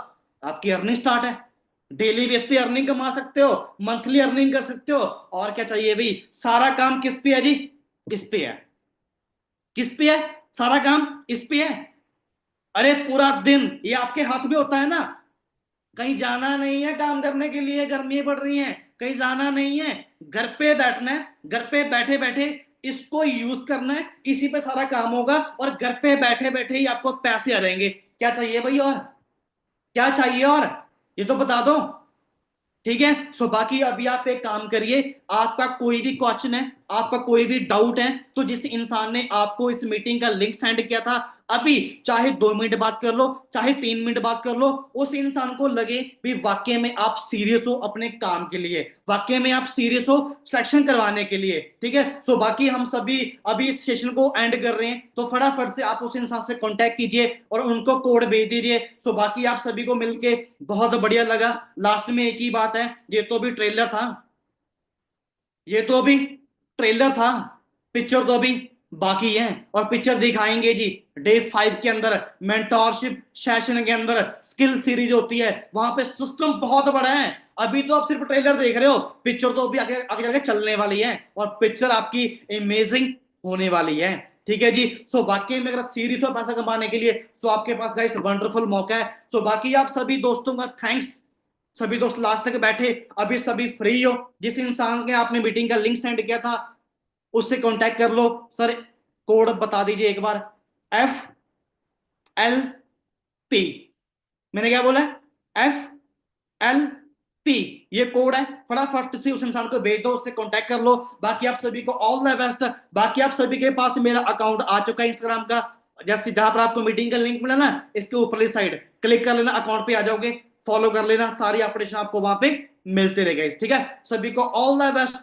आपकी अर्निंग स्टार्ट है, डेली बेस पे अर्निंग कमा सकते हो, मंथली अर्निंग कर सकते हो, और क्या चाहिए भाई। सारा काम किस पे है जी? इस पे है। किस पे है? सारा काम इस पे है। अरे पूरा दिन ये आपके हाथ में होता है ना, कहीं जाना नहीं है काम करने के लिए, गर्मी पड़ रही है, कहीं जाना नहीं है, घर पे बैठना है, घर पे बैठे बैठे इसको यूज करना है, इसी पे सारा काम होगा, और घर पे बैठे बैठे ही आपको पैसे आ जाएंगे। क्या चाहिए भाई और? क्या चाहिए और? ये तो बता दो। ठीक है, सो बाकी अभी आप एक काम करिए, आपका कोई भी क्वेश्चन है, आपका कोई भी डाउट है, तो जिस इंसान ने आपको इस मीटिंग का लिंक सेंड किया था, अभी चाहे 2 मिनट बात कर लो, चाहे 3 मिनट बात कर लो, उस इंसान को लगे भी वाकई में आप सीरियस हो अपने काम के लिए, वाकई में आप सीरियस हो सिलेक्शन करवाने के लिए। ठीक है, सो बाकी हम सभी अभी इस सेशन को एंड कर रहे हैं, तो फटाफट से आप उस इंसान से कांटेक्ट कीजिए और उनको कोड भेज दीजिए। सो बाकी आप सभी को मिलके बहुत बढ़िया लगा। लास्ट में एक ही बात है, ये तो अभी ट्रेलर था, ये तो अभी ट्रेलर था, पिक्चर तो अभी बाकी है, और पिक्चर दिखाएंगे जी डे 5 के अंदर, मेंटोरशिप सेशन के अंदर, स्किल सीरीज होती है, वहां पे सिस्टम बहुत बड़ा है। अभी तो आप सिर्फ ट्रेलर देख रहे हो, पिक्चर तो अभी आगे आगे जाके चलने वाली है, और पिक्चर आपकी अमेजिंग होने वाली है। ठीक है जी, सो बाकी में अगर सीरीज हो पैसा कमाने के लिए, सो आपके पास गाइस वंडरफुल मौका है। सो बाकी आप सभी दोस्तों का थैंक्स, सभी दोस्त लास्ट तक बैठे, अभी सभी फ्री हो, जिस इंसान के आपने मीटिंग का लिंक सेंड किया था उससे कांटेक्ट कर लो। सर कोड बता दीजिए एक बार, FLP, मैंने क्या बोला? FLP, ये कोड है, फटाफट से उस इंसान को भेज दो, उससे कांटेक्ट कर लो। बाकी आप सभी को ऑल द बेस्ट। बाकी आप सभी के पास मेरा अकाउंट आ चुका है इंस्टाग्राम का, जैसे जहां पर आपको मीटिंग का लिंक मिला ना, इसके ऊपरली साइड क्लिक कर लेना, अकाउंट पे आ जाओगे, फॉलो कर लेना, सारी अपडेशन आपको वहां पे मिलते रहेगा। ठीक है, सभी को ऑल द बेस्ट।